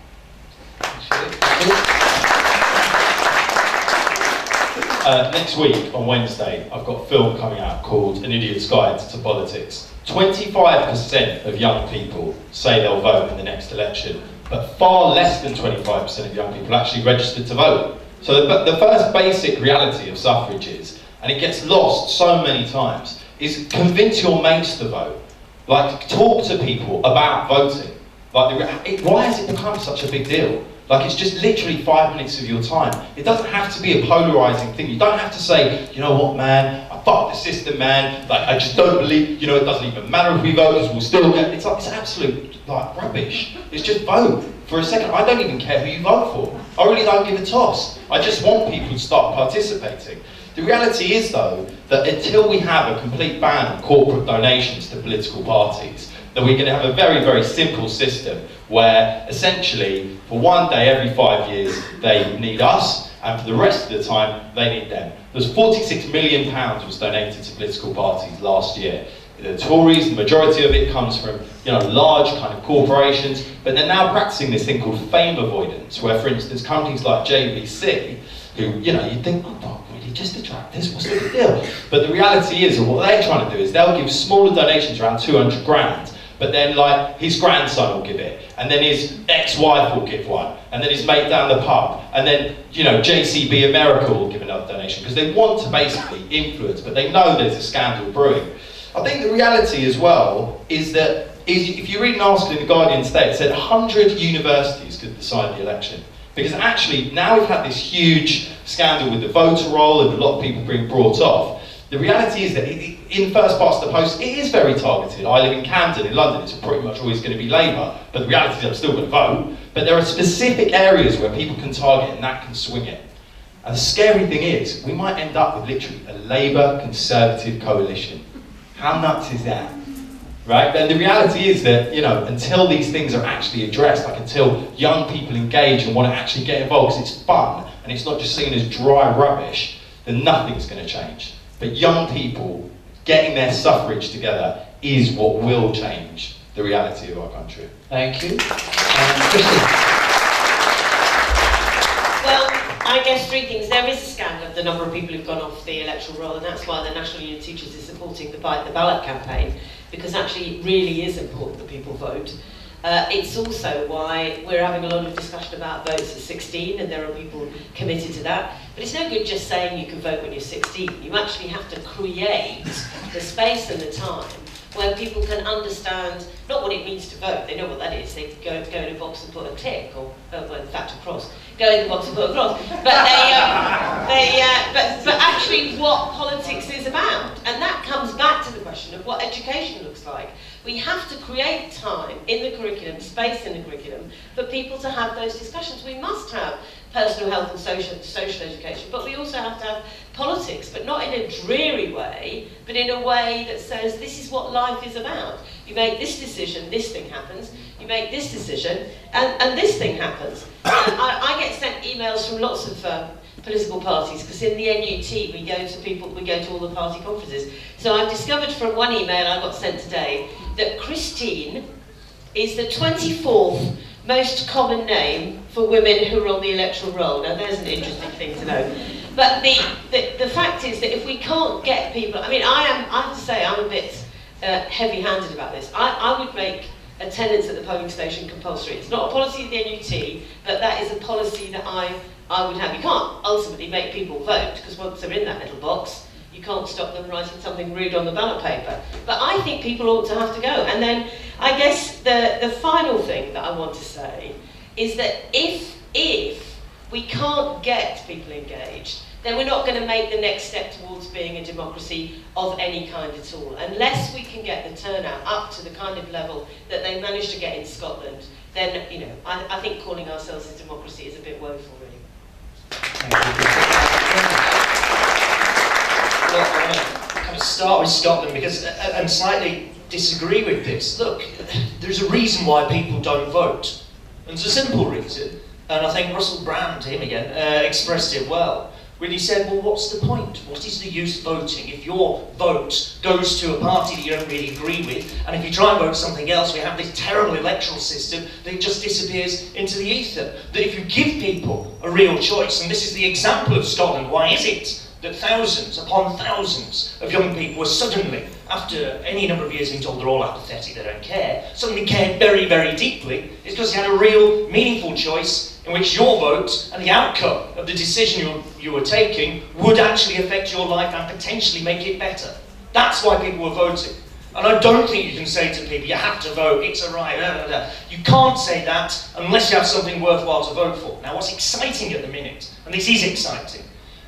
S3: Next week, on Wednesday, I've got a film coming out called An Idiot's Guide to Politics. 25% of young people say they'll vote in the next election, but far less than 25% of young people actually registered to vote. So the first basic reality of suffrage is, and it gets lost so many times, is convince your mates to vote. Like, talk to people about voting. Like, why has it become such a big deal? Like, it's just literally 5 minutes of your time. It doesn't have to be a polarising thing. You don't have to say, you know what, man, I fuck the system, man. Like, I just don't believe, you know, it doesn't even matter if we vote, because we'll still get... It's like, it's absolute, like, rubbish. It's just vote. For a second, I don't even care who you vote for. I really don't give a toss. I just want people to start participating. The reality is, though, that until we have a complete ban on corporate donations to political parties, that we're going to have a very, very simple system where, essentially, for one day every 5 years, they need us, and for the rest of the time, they need them. There's £46 million was donated to political parties last year. The Tories, the majority of it comes from, you know, large kind of corporations, but they're now practicing this thing called fame avoidance, where, for instance, companies like JVC, who, you know, you'd think, oh, not really, just attract this, what's the big deal? But the reality is, and what they're trying to do is they'll give smaller donations, around 200 grand, but then, like, his grandson will give it, and then his ex-wife will give one, and then his mate down the pub, and then, you know, JCB America will give another donation, because they want to basically influence, but they know there's a scandal brewing. I think the reality as well is that, if you read an article in the Guardian today, it said 100 universities could decide the election. Because actually, now we've had this huge scandal with the voter roll and a lot of people being brought off. The reality is that in first past the post, it is very targeted. I live in Camden, in London, it's pretty much always going to be Labour, but the reality is I'm still going to vote. But there are specific areas where people can target and that can swing it. And the scary thing is, we might end up with literally a Labour Conservative coalition. How nuts is that? Right? And the reality is that, you know, until these things are actually addressed, like until young people engage and want to actually get involved because it's fun and it's not just seen as dry rubbish, then nothing's going to change. But young people getting their suffrage together is what will change the reality of our country.
S1: Thank you. Kristen.
S6: Well, I guess three things. There is a scandal of the number of people who've gone off the electoral roll, and that's why the National Union of Teachers is supporting the Bite the Ballot campaign, because actually it really is important that people vote. It's also why we're having a lot of discussion about votes at 16, and there are people committed to that. But it's no good just saying you can vote when you're 16. You actually have to create the space and the time where people can understand not what it means to vote. They know what that is. They go in a box and put a tick, or well, in fact, a cross. Go in the box and put a cross. But but actually, what politics is about, and that comes back to the question of what education looks like. We have to create time in the curriculum, space in the curriculum, for people to have those discussions. We must have personal health and social education, but we also have to have politics, but not in a dreary way, but in a way that says this is what life is about. You make this decision, this thing happens. You make this decision, and this thing happens. I get sent emails from lots of political parties, because in the NUT we go to all the party conferences. So I've discovered from one email I got sent today that Christine is the 24th most common name for women who are on the electoral roll. Now there's an interesting thing to know. But the fact is that if we can't get people, I mean, I have to say I'm a bit heavy-handed about this. I would make attendance at the polling station compulsory. It's not a policy of the NUT, but that is a policy that I would have. You can't ultimately make people vote, because once they're in that little box, you can't stop them writing something rude on the ballot paper. But I think people ought to have to go. And then I guess the final thing that I want to say is that if we can't get people engaged, then we're not going to make the next step towards being a democracy of any kind at all. Unless we can get the turnout up to the kind of level that they managed to get in Scotland, then, you know, I think calling ourselves a democracy is a bit woeful, really.
S1: Thank you.
S7: start with Scotland because, and slightly disagree with this. Look, there's a reason why people don't vote. And it's a simple reason. And I think Russell Brand, him again, expressed it well. When he said, well, what's the point? What is the use of voting if your vote goes to a party that you don't really agree with, and if you try and vote something else, we have this terrible electoral system that just disappears into the ether. That if you give people a real choice, and this is the example of Scotland, why is it that thousands upon thousands of young people were suddenly, after any number of years being told they're all apathetic, they don't care, suddenly cared very, very deeply? It's because you had a real, meaningful choice in which your vote and the outcome of the decision you were taking would actually affect your life and potentially make it better. That's why people were voting. And I don't think you can say to people, you have to vote, it's a right, blah, blah, blah. You can't say that unless you have something worthwhile to vote for. Now, what's exciting at the minute, and this is exciting,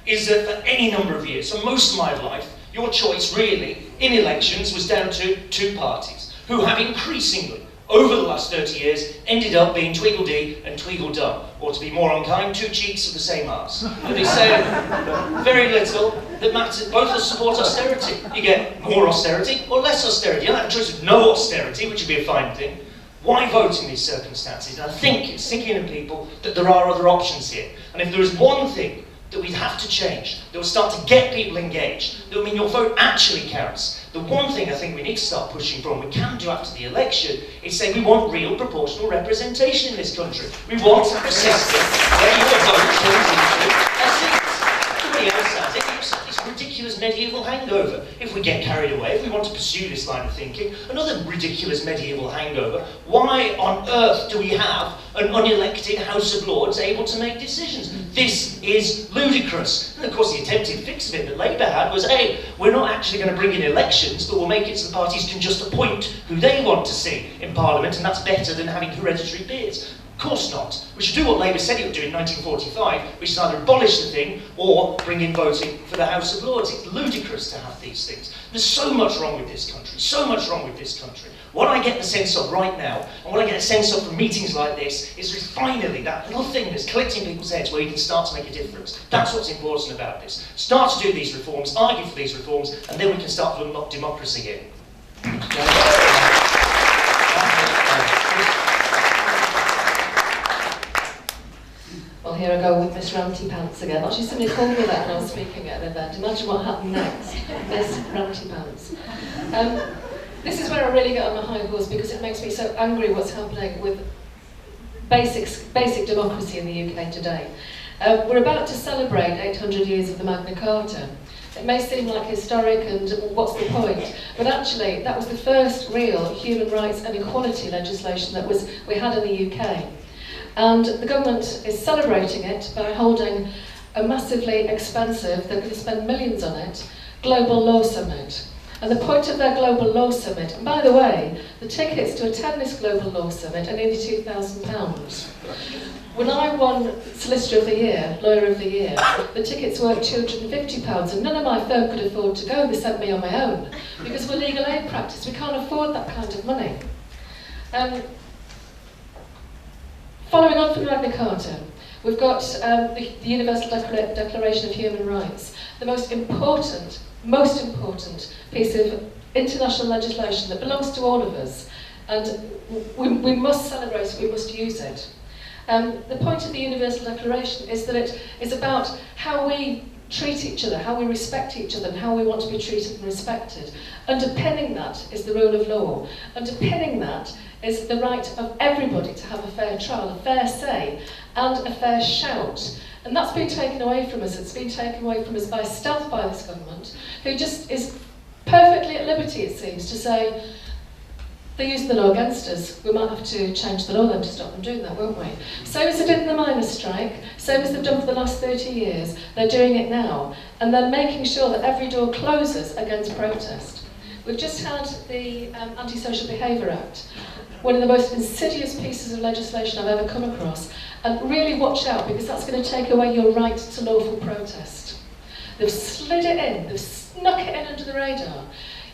S7: is that for any number of years, for most of my life, your choice really in elections was down to two parties who have increasingly, over the last 30 years, ended up being Tweedledee and Tweedledum, or to be more unkind, two cheeks of the same arse. And they say very little that matters. Both will support austerity. You get more austerity or less austerity. You don't have a choice of no austerity, which would be a fine thing. Why vote in these circumstances? And I think it's sinking in people that there are other options here. And if there is one thing that we'd have to change, that will start to get people engaged, that will mean your vote actually counts. The one thing I think we need to start pushing for, and we can do after the election, is say we want real proportional representation in this country. We want a system where your vote turns into a seat. Everybody else has it. It's a ridiculous medieval hangover. If we get carried away, if we want to pursue this line of thinking, another ridiculous medieval hangover, why on earth do we have an unelected House of Lords able to make decisions? This is ludicrous. And of course the attempted fix of it that Labour had was, hey, we're not actually going to bring in elections, but we'll make it so the parties can just appoint who they want to see in Parliament, and that's better than having hereditary peers. Of course not. We should do what Labour said it would do in 1945, which is either abolish the thing or bring in voting for the House of Lords. It's ludicrous to have these things. There's so much wrong with this country, so much wrong with this country. What I get the sense of right now, and what I get a sense of from meetings like this, is there's finally that little thing that's collecting people's heads where you can start to make a difference. That's what's important about this. Start to do these reforms, argue for these reforms, and then we can start to unlock democracy here.
S5: Well, here I go with Miss Ranty Pants again. Actually, somebody called me that when I was speaking at an event. Imagine what happened next. Miss Ranty Pants. This is where I really get on my high horse because it makes me so angry what's happening with basic democracy in the UK today. We're about to celebrate 800 years of the Magna Carta. It may seem like historic and what's the point, but actually that was the first real human rights and equality legislation that we had in the UK. And the government is celebrating it by holding a massively expensive, they're going to spend millions on it, Global Law Summit. And the point of their Global Law Summit, and by the way, the tickets to attend this Global Law Summit are nearly £2,000. When I won Solicitor of the Year, Lawyer of the Year, the tickets were £250 and none of my firm could afford to go. They sent me on my own because we're legal aid practice. We can't afford that kind of money. Following on from Magna Carta, we've got the Universal Declaration of Human Rights, the most important piece of international legislation that belongs to all of us, and we must celebrate it, we must use it. The point of the Universal Declaration is that it is about how we treat each other, how we respect each other, and how we want to be treated and respected. Underpinning that is the rule of law. Underpinning that is the right of everybody to have a fair trial, a fair say, and a fair shout. And that's been taken away from us. It's been taken away from us by stealth by this government, who just is perfectly at liberty, it seems, to say, they use the law against us. We might have to change the law then to stop them doing that, won't we? Same as they did in the miners' strike, same as they've done for the last 30 years, they're doing it now. And they're making sure that every door closes against protest. We've just had the Anti-Social Behaviour Act, one of the most insidious pieces of legislation I've ever come across. And really watch out, because that's going to take away your right to lawful protest. They've slid it in, they've snuck it in under the radar.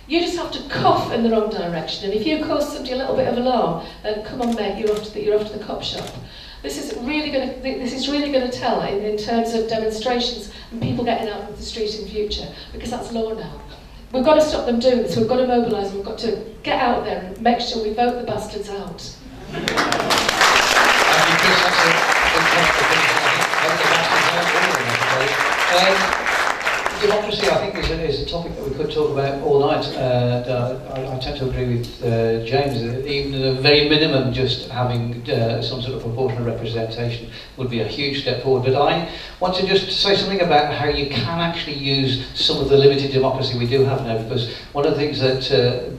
S5: You just have to cough in the wrong direction, and if you cause somebody a little bit of alarm, then come on mate, you're off to the cop shop. This is really going to tell in terms of demonstrations and people getting out of the street in future, because that's law now. we've got to stop them doing this. We've got to mobilise. We've got to get out there and make sure we vote the bastards out.
S1: Thank you, Chris. That's a big point for finishing. I think the bastards out all democracy, I think, is a topic that we could talk about all night. I tend to agree with James that even at a very minimum, just having some sort of proportional representation would be a huge step forward. But I want to just say something about how you can actually use some of the limited democracy we do have now, because one of the things that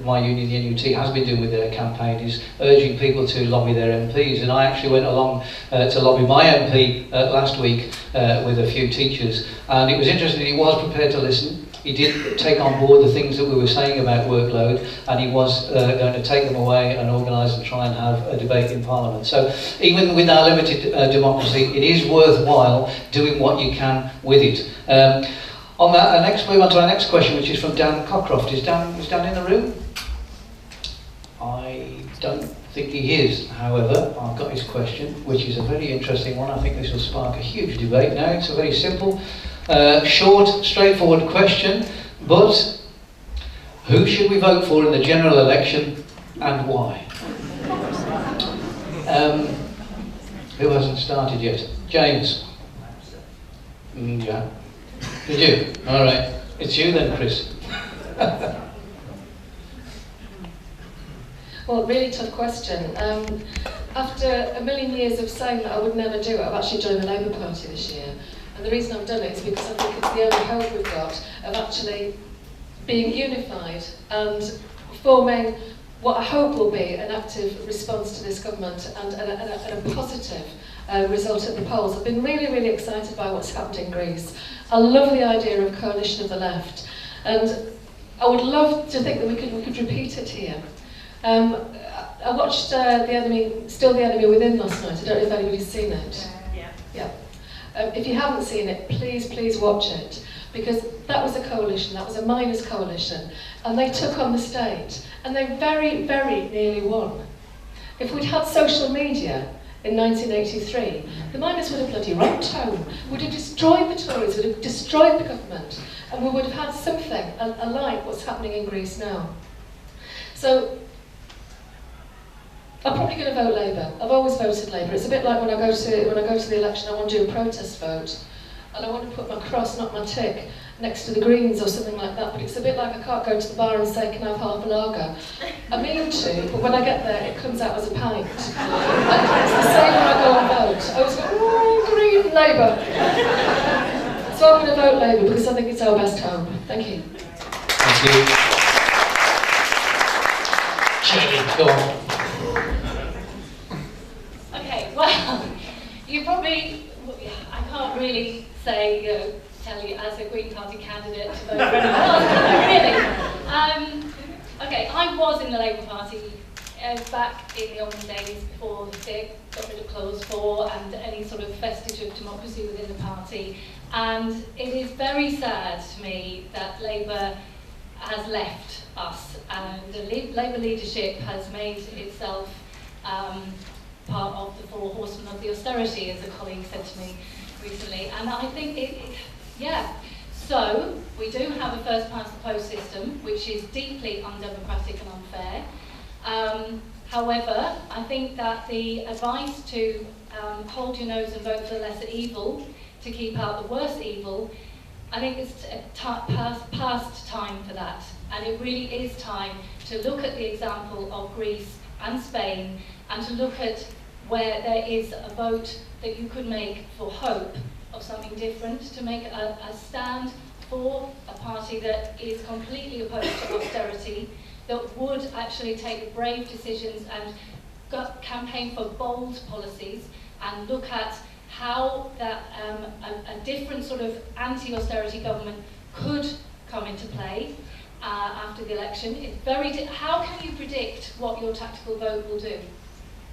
S1: my union, the NUT, has been doing with their campaign is urging people to lobby their MPs. And I actually went along to lobby my MP last week with a few teachers, and it was interesting. He was prepared to listen. He did take on board the things that we were saying about workload, and he was going to take them away and organise and try and have a debate in Parliament. So even with our limited democracy, it is worthwhile doing what you can with it. On that, next move on to our next question, which is from Dan Cockcroft. Is Dan in the room? I don't think he is. However, I've got his question, which is a very interesting one. I think this will spark a huge debate now. It's a very simple, short, straightforward question, but who should we vote for in the general election and why? Who hasn't started yet? James? Yeah. Did you? All right. It's you then, Chris.
S5: Well, really tough question. After a million years of saying that I would never do it, I've actually joined the Labour Party this year. And the reason I've done it is because I think it's the only hope we've got of actually being unified and forming what I hope will be an active response to this government and a positive result at the polls. I've been really, really excited by what's happened in Greece. I love the idea of a coalition of the left. And I would love to think that we could repeat it here. I watched Still the Enemy Within last night. I don't know if anybody's seen it. Yeah. If you haven't seen it, please watch it, because that was a coalition, that was a miners' coalition, and they took on the state, and they very, very nearly won. If we'd had social media in 1983, the miners would have bloody rocked home, would have destroyed the Tories, would have destroyed the government, and we would have had something like what's happening in Greece now. So I'm probably going to vote Labour. I've always voted Labour. It's a bit like when I go to the election, I want to do a protest vote, and I want to put my cross, not my tick, next to the Greens or something like that. But it's a bit like I can't go to the bar and say, "Can I have half a lager?" I mean to, but when I get there, it comes out as a pint. And it's the same when I go and vote. I always go, "Oh, Green, Labour." So I'm going to vote Labour because I think it's our best hope. Thank you.
S1: Thank you. Jenny, go on.
S4: Okay, well, you probably, I can't really say, tell you as a Green Party candidate to vote for anyone else, really. Okay, I was in the Labour Party back in the olden days before they got rid of Clause 4 and any sort of vestige of democracy within the party. And it is very sad to me that Labour has left us, and the Labour leadership has made itself part of the four horsemen of the austerity, as a colleague said to me recently. And I think yeah. So we do have a first past the post system, which is deeply undemocratic and unfair. However, I think that the advice to hold your nose and vote for the lesser evil, to keep out the worst evil, I think it's past time for that. And it really is time to look at the example of Greece and Spain, and to look at where there is a vote that you could make for hope of something different, to make a stand for a party that is completely opposed to austerity, that would actually take brave decisions and campaign for bold policies, and look at how that a different sort of anti-austerity government could come into play after the election. It's how can you predict what your tactical vote will do?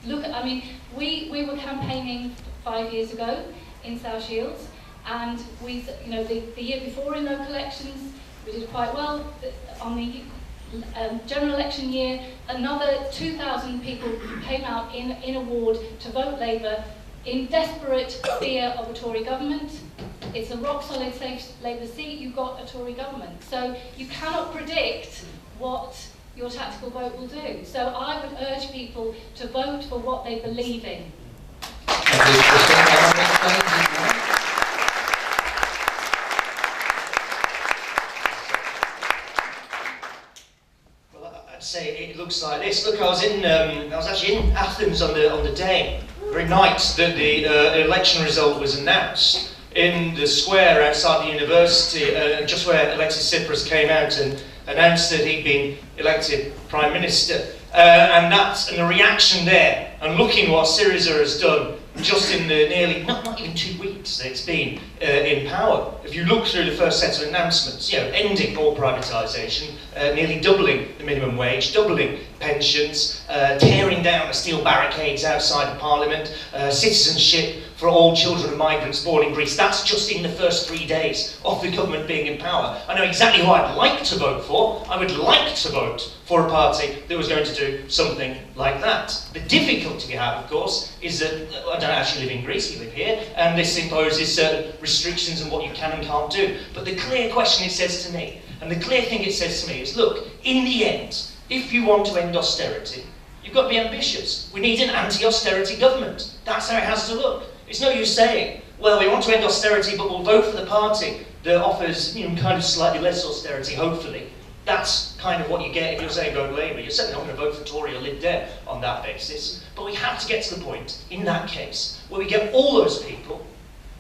S4: Look, I mean, we were campaigning 5 years ago in South Shields, and we, the year before in local elections, we did quite well. On the general election year, another 2,000 people came out in a ward to vote Labour in desperate fear of a Tory government. it's a rock-solid, safe Labour seat, you've got a Tory government. So you cannot predict what your tactical vote will do. So I would urge people to vote for what they believe in.
S7: Well, I'd say it looks like this. Look, I was actually in Athens on the day, the very night that the election result was announced, in the square outside the university, just where Alexis Tsipras came out and announced that he'd been elected Prime Minister. And the reaction there, and looking what Syriza has done just in the nearly, not even 2 weeks that it's been in power. If you look through the first set of announcements, ending all privatisation, nearly doubling the minimum wage, doubling pensions, tearing down the steel barricades outside of Parliament, citizenship for all children of migrants born in Greece. That's just in the first 3 days of the government being in power. I know exactly who I'd like to vote for. I would like to vote for a party that was going to do something like that. The difficulty we have, of course, is that I don't actually live in Greece, we live here, and this imposes certain restrictions on what you can and can't do. But the clear question it says to me, and the clear thing it says to me is, look, in the end, if you want to end austerity, you've got to be ambitious. We need an anti-austerity government. That's how it has to look. It's no use saying, well, we want to end austerity, but we'll vote for the party that offers kind of slightly less austerity, hopefully. That's kind of what you get if you're saying vote Labour. You're certainly not going to vote for Tory or Lib Dem on that basis. But we have to get to the point, in that case, where we get all those people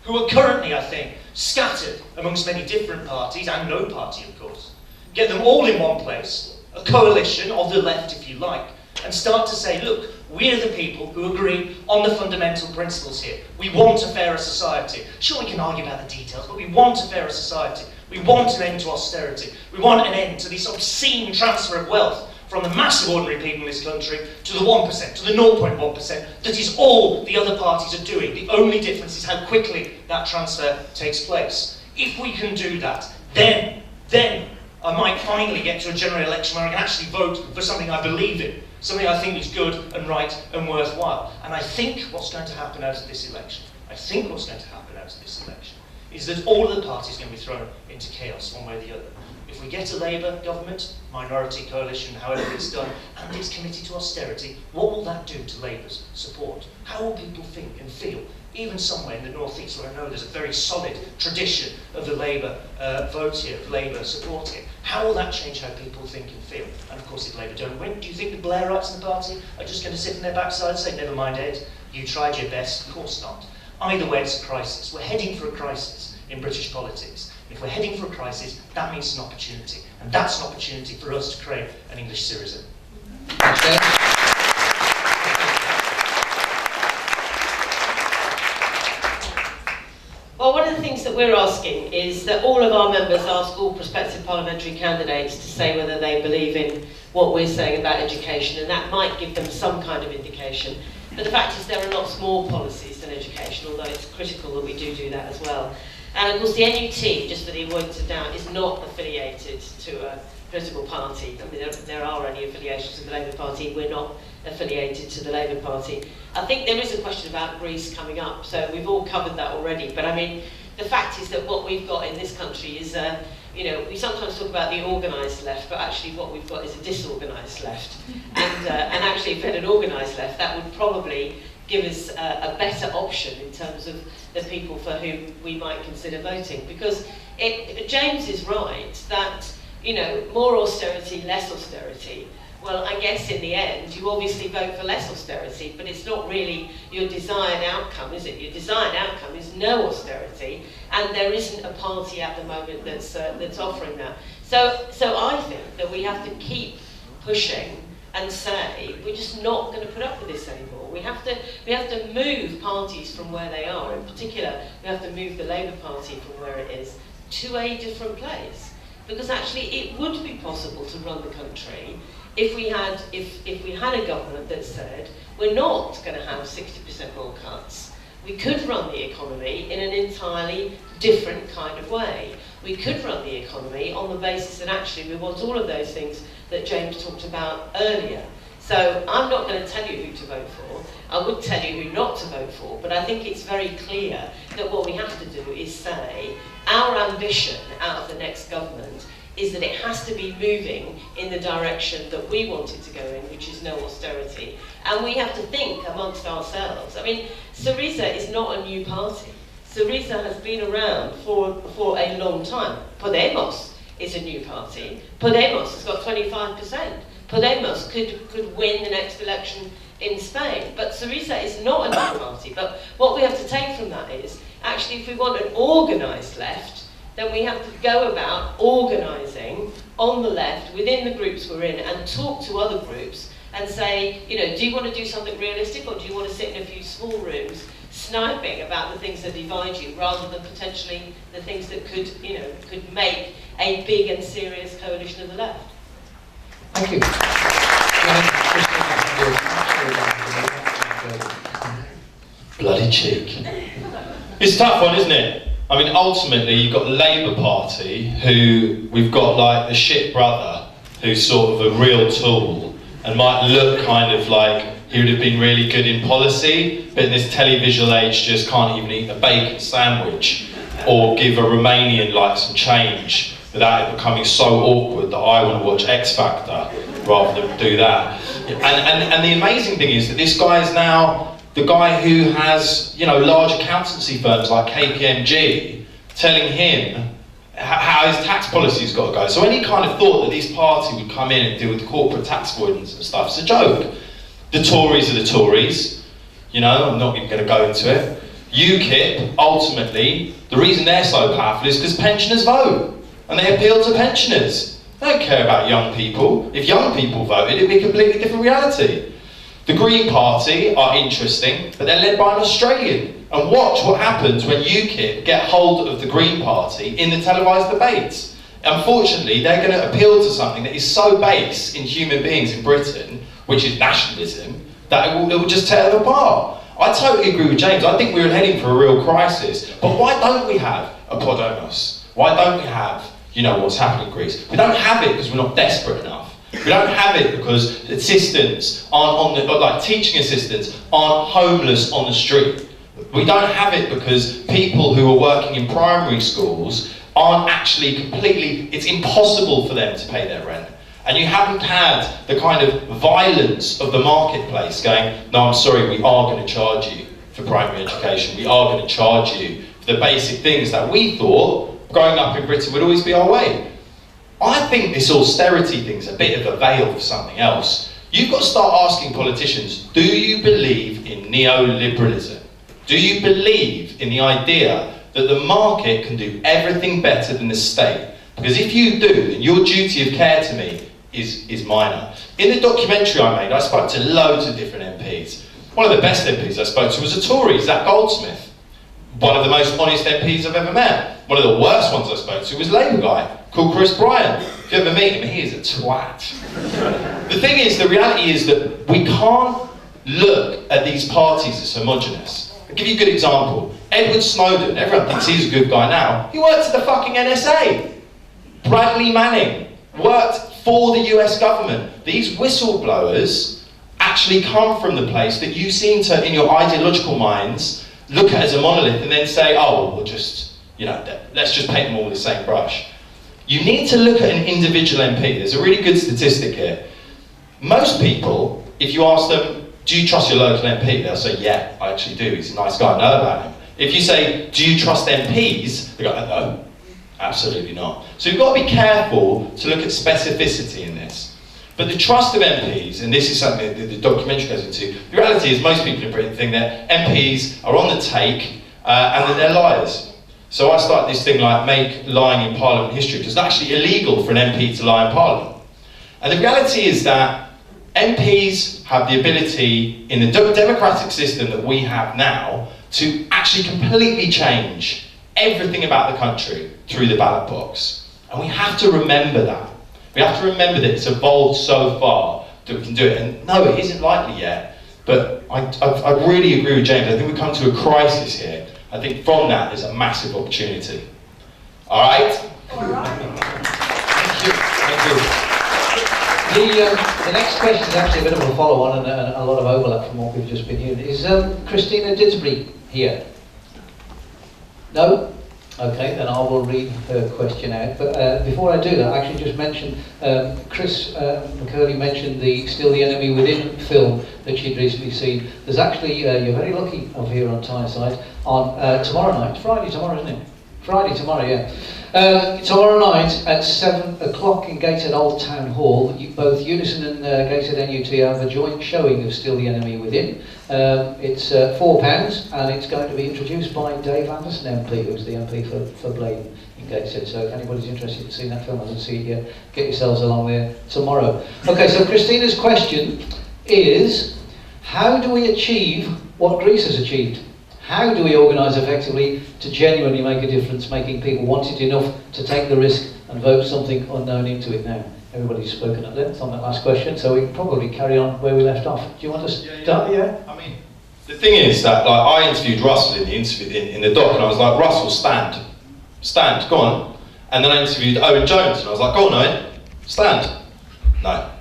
S7: who are currently, I think, scattered amongst many different parties, and no party, of course. Get them all in one place, a coalition of the left, if you like, and start to say, look, we're the people who agree on the fundamental principles here. We want a fairer society. Sure, we can argue about the details, but we want a fairer society. We want an end to austerity. We want an end to this obscene transfer of wealth from the massive ordinary people in this country to the 1%, to the 0.1%. That is all the other parties are doing. The only difference is how quickly that transfer takes place. If we can do that, then I might finally get to a general election where I can actually vote for something I believe in, something I think is good and right and worthwhile. And I think what's going to happen out of this election, is that all of the parties are going to be thrown into chaos one way or the other. If we get a Labour government, minority coalition, however it's done, and it's committed to austerity, what will that do to Labour's support? How will people think and feel? Even somewhere in the northeast where I know there's a very solid tradition of the Labour vote here, of Labour support here. How will that change how people think and feel? And of course, if Labour don't win, do you think the Blairites in the party are just going to sit on their backside and say, never mind, Ed, you tried your best? Of course not. Either way, it's a crisis. We're heading for a crisis in British politics. And if we're heading for a crisis, that means an opportunity. And that's an opportunity for us to create an English Syriza.
S6: Well, one of the things that we're asking is that all of our members ask all prospective parliamentary candidates to say whether they believe in what we're saying about education, and that might give them some kind of indication. But the fact is there are lots more policies than education, although it's critical that we do that as well. And of course the NUT, just for the avoidance of doubt, is not affiliated to a political party. I mean, there are only affiliations to the Labour Party. We're not affiliated to the Labour Party. I think there is a question about Greece coming up, so we've all covered that already. But I mean, the fact is that what we've got in this country is, we sometimes talk about the organised left, but actually what we've got is a disorganised left. And actually, if we had an organised left, that would probably give us a better option in terms of the people for whom we might consider voting. Because James is right that, more austerity, less austerity. Well, I guess in the end, you obviously vote for less austerity, but it's not really your desired outcome, is it? Your desired outcome is no austerity, and there isn't a party at the moment that's offering that. So I think that we have to keep pushing and say we're just not going to put up with this anymore. We have to move parties from where they are. In particular, we have to move the Labour Party from where it is to a different place, because actually it would be possible to run the country if we had a government that said we're not going to have 60% more cuts. We could run the economy in an entirely different kind of way. We could run the economy on the basis that actually we want all of those things that James talked about earlier. So I'm not going to tell you who to vote for. I would tell you who not to vote for, but I think it's very clear that what we have to do is say our ambition out of the next government is that it has to be moving in the direction that we want it to go in, which is no austerity. And we have to think amongst ourselves. I mean, Syriza is not a new party. Syriza has been around for a long time. Podemos is a new party. Podemos has got 25%. Podemos could win the next election in Spain. But Syriza is not a new party. But what we have to take from that is, actually, if we want an organised left, then we have to go about organising on the left, within the groups we're in, and talk to other groups and say, you know, do you want to do something realistic, or do you want to sit in a few small rooms sniping about the things that divide you, rather than potentially the things that could, you know, could make a big and serious coalition of the left?
S1: Thank you.
S3: Bloody cheek. It's a tough one, isn't it? I mean, ultimately, you've got the Labour Party, who we've got like the shit brother, who's sort of a real tool, and might look kind of like he would have been really good in policy, but in this televisual age just can't even eat a bacon sandwich, or give a Romanian like some change without it becoming so awkward that I want to watch X Factor rather than do that. And the amazing thing is that this guy is now the guy who has, you know, large accountancy firms like KPMG telling him how his tax policy's got to go. So any kind of thought that this party would come in and deal with corporate tax avoidance and stuff is a joke. The Tories are the Tories, you know, I'm not even going to go into it. UKIP, ultimately, the reason they're so powerful is because pensioners vote, and they appeal to pensioners. They don't care about young people. If young people voted, it'd be a completely different reality. The Green Party are interesting, but they're led by an Australian. And watch what happens when UKIP get hold of the Green Party in the televised debates. Unfortunately, they're going to appeal to something that is so base in human beings in Britain, which is nationalism, that it will just tear them apart. I totally agree with James. I think we're heading for a real crisis. But why don't we have a Podemos? Why don't we have, you know, what's happening in Greece? We don't have it because we're not desperate enough. We don't have it because assistants aren't on the, like teaching assistants aren't homeless on the street. We don't have it because people who are working in primary schools aren't actually completely, it's impossible for them to pay their rent. And you haven't had the kind of violence of the marketplace going, no, I'm sorry, we are going to charge you for primary education. We are going to charge you for the basic things that we thought, growing up in Britain, would always be our way. I think this austerity thing's a bit of a veil for something else. You've got to start asking politicians, do you believe in neoliberalism? Do you believe in the idea that the market can do everything better than the state? Because if you do, then your duty of care to me is minor. In the documentary I made, I spoke to loads of different MPs. One of the best MPs I spoke to was a Tory, Zach Goldsmith. One of the most honest MPs I've ever met. One of the worst ones I spoke to was a Labour guy called Chris Bryan. If you ever meet him, he is a twat. The thing is, the reality is that we can't look at these parties as homogenous. I'll give you a good example. Edward Snowden, everyone thinks he's a good guy now. He worked at the fucking NSA. Bradley Manning worked for the US government. These whistleblowers actually come from the place that you seem to, in your ideological minds, look at as a monolith and then say, oh, we'll just, you know, let's just paint them all with the same brush. You need to look at an individual MP. There's a really good statistic here. Most people, if you ask them, do you trust your local MP? They'll say, yeah, I actually do. He's a nice guy, I know about him. If you say, do you trust MPs? They go, no, absolutely not. So you've got to be careful to look at specificity in this. But the trust of MPs, and this is something that the documentary goes into, the reality is most people in Britain think that MPs are on the take and that they're liars. So I started this thing like make lying in Parliament history, because it's actually illegal for an MP to lie in Parliament. And the reality is that MPs have the ability in the democratic system that we have now to actually completely change everything about the country through the ballot box. And we have to remember that. We have to remember that it's evolved so far that we can do it. And no, it isn't likely yet, but I really agree with James. I think we've come to a crisis here. I think from that there's a massive opportunity. All right?
S9: All right.
S3: Thank you. Thank you.
S1: The next question is actually a bit of a follow-on and a lot of overlap from what we've just been hearing. Is Christina Didsbury here? No? Okay, then I will read her question out. But before I do that, I actually just mention, Chris McCurley mentioned the Still the Enemy Within film that she'd recently seen. There's actually, you're very lucky over here on Tyneside, on tomorrow night, Friday tomorrow, isn't it? Friday tomorrow, yeah. Tomorrow night at 7 o'clock in Gateshead Old Town Hall, both Unison and Gateshead NUT have a joint showing of Still the Enemy Within. It's £4 and it's going to be introduced by Dave Anderson MP, who's the MP for Blaydon in Gateshead. So if anybody's interested in seeing that film, hasn't seen it yet, get yourselves along there tomorrow. Okay, so Christina's question is, how do we achieve what Greece has achieved? How do we organise effectively to genuinely make a difference, making people want it enough to take the risk and vote something unknown into it now? Everybody's spoken at length on that last question, so we can probably carry on where we left off. Do you want to start? Yeah.
S3: I mean, the thing is that I interviewed Russell in the interview in the doc, and I was like, Russell, stand, go on. And then I interviewed Owen Jones, and I was like, go on, Owen, stand. No.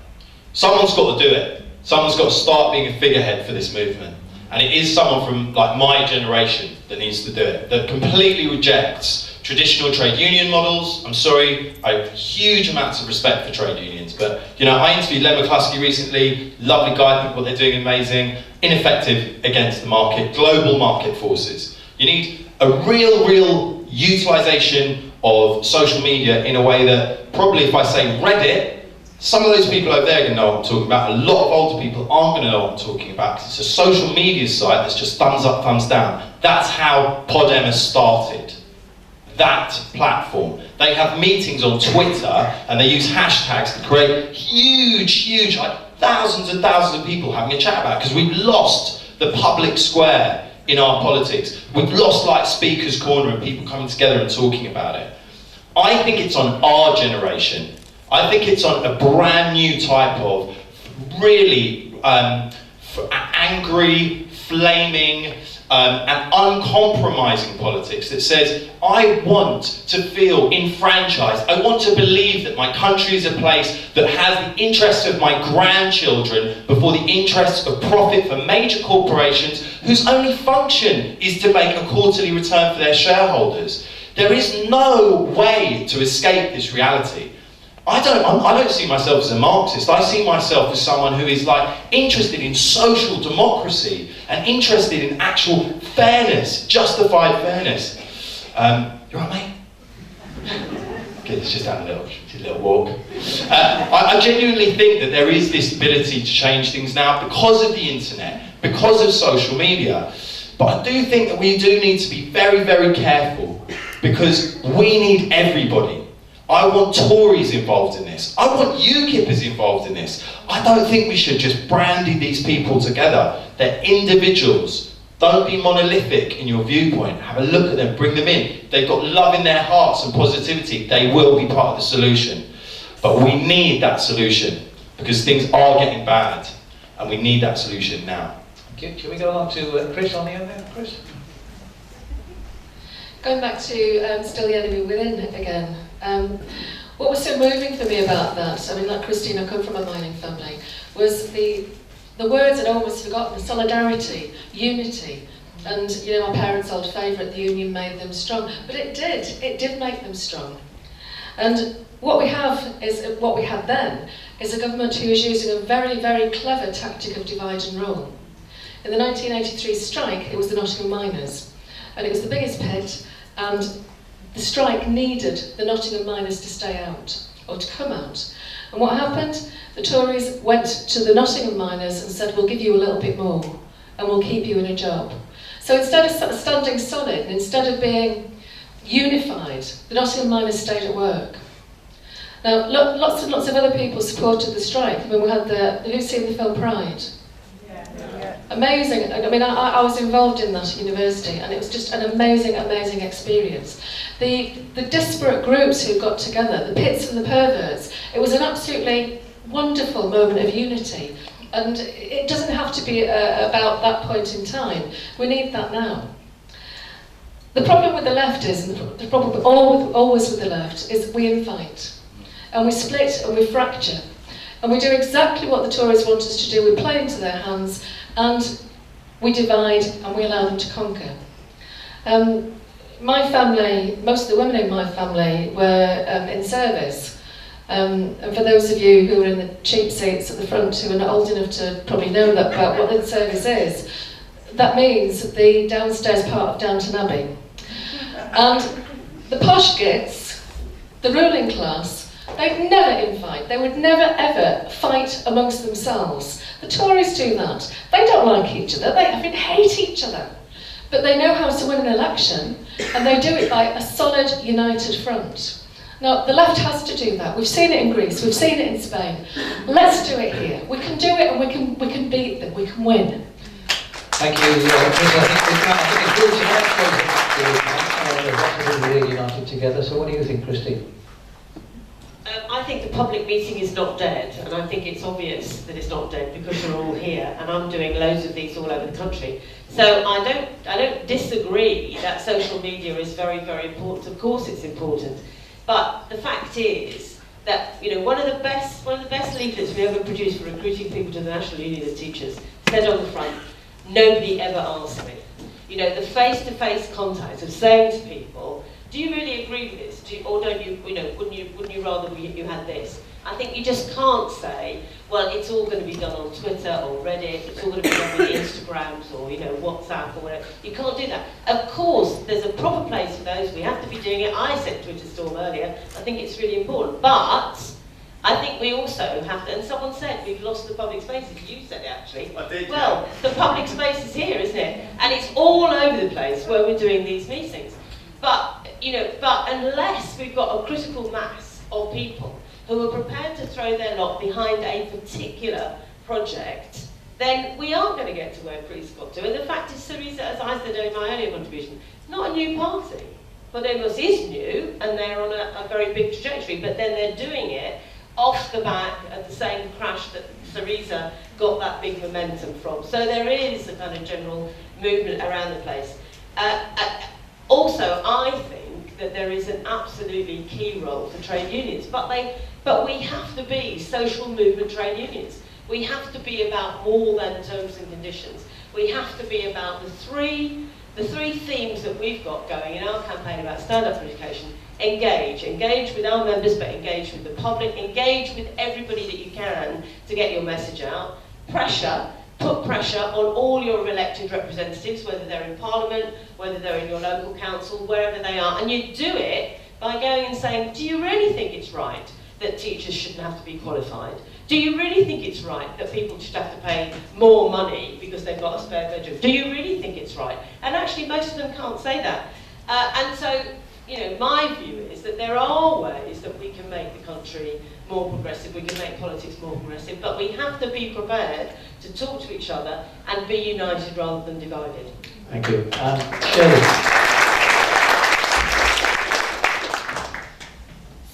S3: Someone's got to do it. Someone's got to start being a figurehead for this movement. And it is someone from like my generation that needs to do it, that completely rejects traditional trade union models. I'm sorry, I have huge amounts of respect for trade unions, but you know, I interviewed Len McCluskey recently, lovely guy, I think what they're doing amazing, ineffective against the market, global market forces. You need a real utilisation of social media in a way that probably if I say Reddit, some of those people over there are going to know what I'm talking about. A lot of older people aren't going to know what I'm talking about because it's a social media site that's just thumbs up, thumbs down. That's how Podem has started. That platform. They have meetings on Twitter and they use hashtags to create huge, like thousands and thousands of people having a chat about it because we've lost the public square in our politics. We've lost like Speaker's Corner and people coming together and talking about it. I think it's on our generation. I think it's on a brand new type of really angry, flaming, and uncompromising politics that says, I want to feel enfranchised. I want to believe that my country is a place that has the interests of my grandchildren before the interests of profit for major corporations whose only function is to make a quarterly return for their shareholders. There is no way to escape this reality. I don't see myself as a Marxist. I see myself as someone who is like interested in social democracy and interested in actual fairness, justified fairness. You all right, mate? Okay, let's just have a little walk. I genuinely think that there is this ability to change things now because of the internet, because of social media. But I do think that we do need to be very, very careful because we need everybody. I want Tories involved in this. I want UKIPers involved in this. I don't think we should just brandy these people together. They're individuals. Don't be monolithic in your viewpoint. Have a look at them, bring them in. They've got love in their hearts and positivity. They will be part of the solution. But we need that solution because things are getting bad and we need that solution now.
S1: Okay, shall we go on to Chris on the end there? Chris?
S5: Going back to Still the Enemy Within again. What was so moving for me about that, I mean, like Christine, I come from a mining family, was the words I'd almost forgotten, solidarity, unity. And, you know, my parents' old favourite, the union made them strong. But it did make them strong. And what we had then, is a government who was using a very, very clever tactic of divide and rule. In the 1983 strike, it was the Nottingham miners. And it was the biggest pit, and the strike needed the Nottingham miners to stay out, or to come out. And what happened? The Tories went to the Nottingham miners and said, we'll give you a little bit more, and we'll keep you in a job. So instead of standing solid, and instead of being unified, the Nottingham miners stayed at work. Now, lots and lots of other people supported the strike. I mean, we had who's seen the film Pride? Amazing. I mean, I was involved in that at university, and it was just an amazing, amazing experience. The disparate groups who got together, the pits and the perverts, it was an absolutely wonderful moment of unity. And it doesn't have to be about that point in time. We need that now. The problem with the left is, and the problem always with the left, is we infight. And we split and we fracture. And we do exactly what the Tories want us to do. We play into their hands, and we divide, and we allow them to conquer. My family, most of the women in my family were in service. And for those of you who are in the cheap seats at the front who are not old enough to probably know that about what the service is, that means the downstairs part of Downton Abbey. And the posh gits, the ruling class, they'd never infight. They would never ever fight amongst themselves. The Tories do that. They don't like each other. They even hate each other. But they know how to win an election, and they do it by a solid, united front. Now, the left has to do that. We've seen it in Greece. We've seen it in Spain. Let's do it here. We can do it, and we can beat them. We can win.
S1: Thank you, Chris. I think it's good to have really united together. So what do you think, Christine?
S6: I think the public meeting is not dead, and I think it's obvious that it's not dead because you're all here, and I'm doing loads of these all over the country. So I don't disagree that social media is very, very important. Of course, it's important, but the fact is that one of the best leaflets we ever produced for recruiting people to the National Union of Teachers said on the front, "Nobody ever asked me." The face-to-face contact of saying to people, do you really agree with this? Or don't you, wouldn't you rather you had this? I think you just can't say, well, it's all going to be done on Twitter or Reddit, it's all going to be done with Instagrams or, WhatsApp or whatever. You can't do that. Of course, there's a proper place for those. We have to be doing it. I said Twitter Storm earlier. I think it's really important. But I think we also have to, and someone said we've lost the public spaces. You said it, actually.
S3: I did.
S6: Well, the public space is here, isn't it? And it's all over the place where we're doing these meetings. But unless we've got a critical mass of people who are prepared to throw their lot behind a particular project, then we aren't going to get to where Greece got to. And the fact is, Syriza, as I said in my earlier contribution, not a new party. Podemos is new, and they're on a very big trajectory, but then they're doing it off the back of the same crash that Syriza got that big momentum from. So there is a kind of general movement around the place. Also, I think that there is an absolutely key role for trade unions, but we have to be social movement trade unions. We have to be about more than terms and conditions. We have to be about the three themes that we've got going in our campaign about stand-up for education. Engage with our members, but engage with the public, engage with everybody that you can to get your message out. Put pressure on all your elected representatives, whether they're in Parliament, whether they're in your local council, wherever they are, and you do it by going and saying, do you really think it's right that teachers shouldn't have to be qualified? Do you really think it's right that people should have to pay more money because they've got a spare bedroom? Do you really think it's right? And actually, most of them can't say that. And so, my view is that there are ways that we can make the country more progressive, we can make politics more progressive, but we have to be prepared to talk to each other and be united rather than divided.
S1: Thank you. Shirley.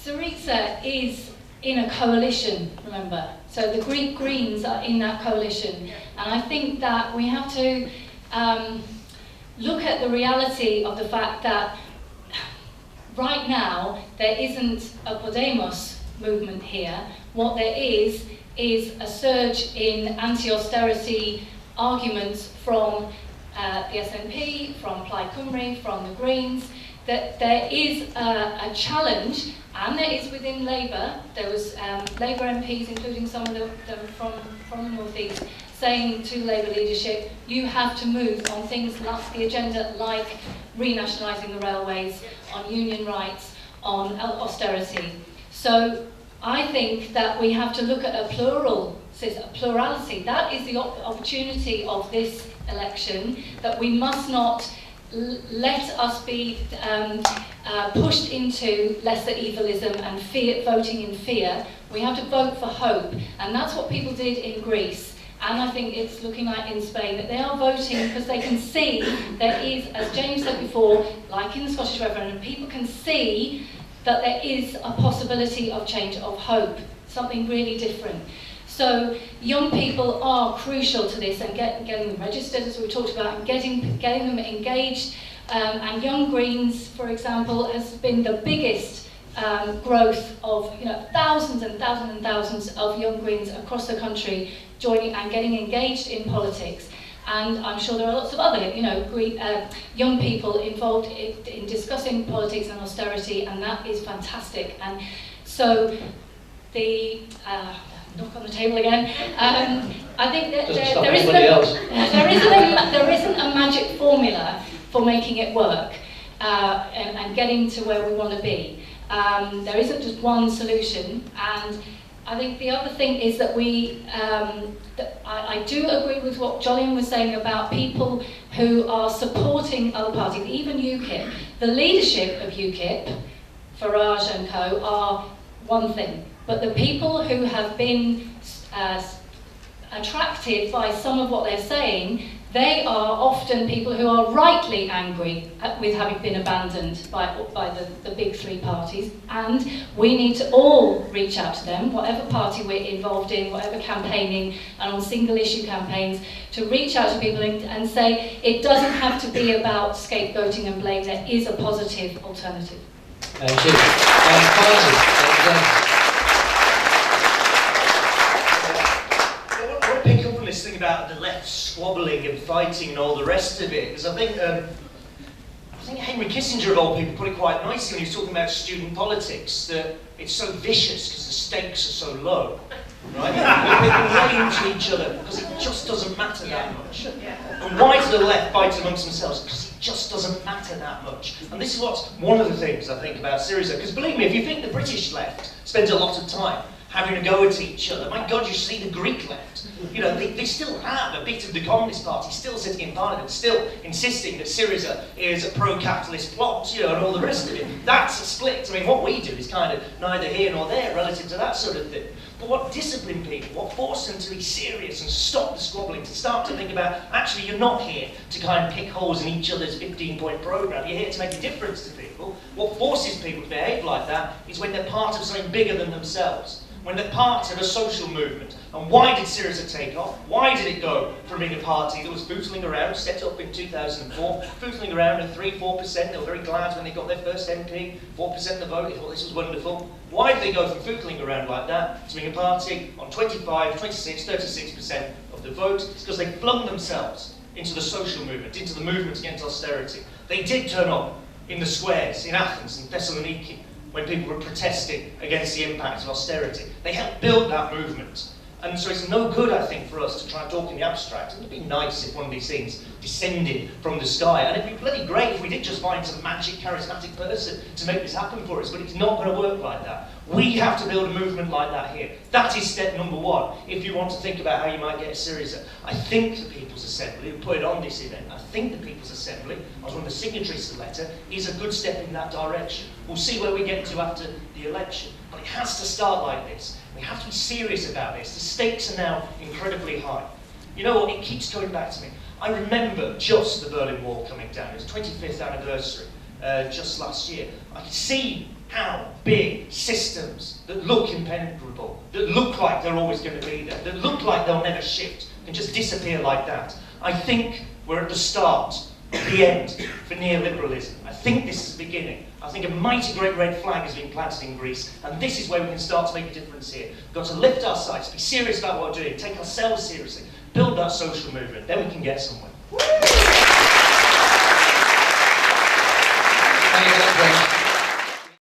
S4: Syriza is in a coalition, remember. So the Greek Greens are in that coalition. And I think that we have to look at the reality of the fact that right now there isn't a Podemos movement here. What there is a surge in anti-austerity arguments from the SNP, from Plaid Cymru, from the Greens, that there is a challenge, and there is within Labour. There was Labour MPs, including some of them from the North East, saying to Labour leadership, you have to move on things like the agenda, like renationalising the railways, on union rights, on austerity. So I think that we have to look at a plurality. That is the opportunity of this election, that we must not let us be pushed into lesser evilism and fear, voting in fear. We have to vote for hope, and that's what people did in Greece. And I think it's looking like in Spain that they are voting because they can see there is, as James said before, like in the Scottish referendum, people can see that there is a possibility of change, of hope, something really different. So young people are crucial to this, and getting them registered, as we talked about, and getting them engaged. And Young Greens, for example, has been the biggest growth of thousands and thousands and thousands of young Greens across the country joining and getting engaged in politics. And I'm sure there are lots of other, young people involved in discussing politics and austerity, and that is fantastic. And so the knock on the table again. I think that there isn't a magic formula for making it work and getting to where we want to be. There isn't just one solution, and I think the other thing is that I do agree with what Jolyon was saying about people who are supporting other parties, even UKIP. The leadership of UKIP, Farage and co, are one thing, but the people who have been attracted by some of what they're saying, they are often people who are rightly angry with having been abandoned by the big three parties, and we need to all reach out to them, whatever party we're involved in, whatever campaigning, and on single issue campaigns, to reach out to people and say it doesn't have to be about scapegoating and blame, there is a positive alternative.
S1: Thank you. Finally,
S7: pick up on this thing about the left squabbling and fighting and all the rest of it, because I think Henry Kissinger of all people put it quite nicely when he was talking about student politics, that it's so vicious because the stakes are so low, right? They play into each other because it just doesn't matter that much. And why do the left fight amongst themselves? Because it just doesn't matter that much. And this is what's one of the things I think about Syriza, because believe me, if you think the British left spends a lot of time having a go at each other, my God, you see the Greek left. They still have a bit of the Communist Party still sitting in Parliament, still insisting that Syriza is a pro-capitalist plot, and all the rest of it. That's a split. I mean, what we do is kind of neither here nor there relative to that sort of thing. But what disciplined people, what forced them to be serious and stop the squabbling, to start to think about, actually, you're not here to kind of pick holes in each other's 15-point programme, you're here to make a difference to people. What forces people to behave like that is when they're part of something bigger than themselves, when they're part of a social movement. And why did Syriza take off? Why did it go from being a party that was footling around, set up in 2004, footling around at 3-4%, they were very glad when they got their first MP, 4% of the vote, they thought this was wonderful. Why did they go from footling around like that to being a party on 25, 26, 36% of the vote? It's because they flung themselves into the social movement, into the movement against austerity. They did turn up in the squares in Athens and Thessaloniki when people were protesting against the impact of austerity. They helped build that movement. And so it's no good, I think, for us to try and talk in the abstract. It would be nice if one of these things descended from the sky. And it'd be bloody great if we did just find some magic, charismatic person to make this happen for us. But it's not going to work like that. We have to build a movement like that here. That is step number one, if you want to think about how you might get a Syriza. I think the People's Assembly, who put it on this event, I think the People's Assembly, I was one of the signatories to the letter, is a good step in that direction. We'll see where we get to after the election. But it has to start like this. We have to be serious about this. The stakes are now incredibly high. You know what? It keeps coming back to me. I remember just the Berlin Wall coming down. It was 25th anniversary just last year. I could see how big systems that look impenetrable, that look like they're always going to be there, that look like they'll never shift, can just disappear like that. I think we're at the start of the end for neoliberalism. I think this is the beginning. I think a mighty great red flag has been planted in Greece, and this is where we can start to make a difference here. We've got to lift our sights, be serious about what we're doing, take ourselves seriously, build that social movement, then we can get somewhere.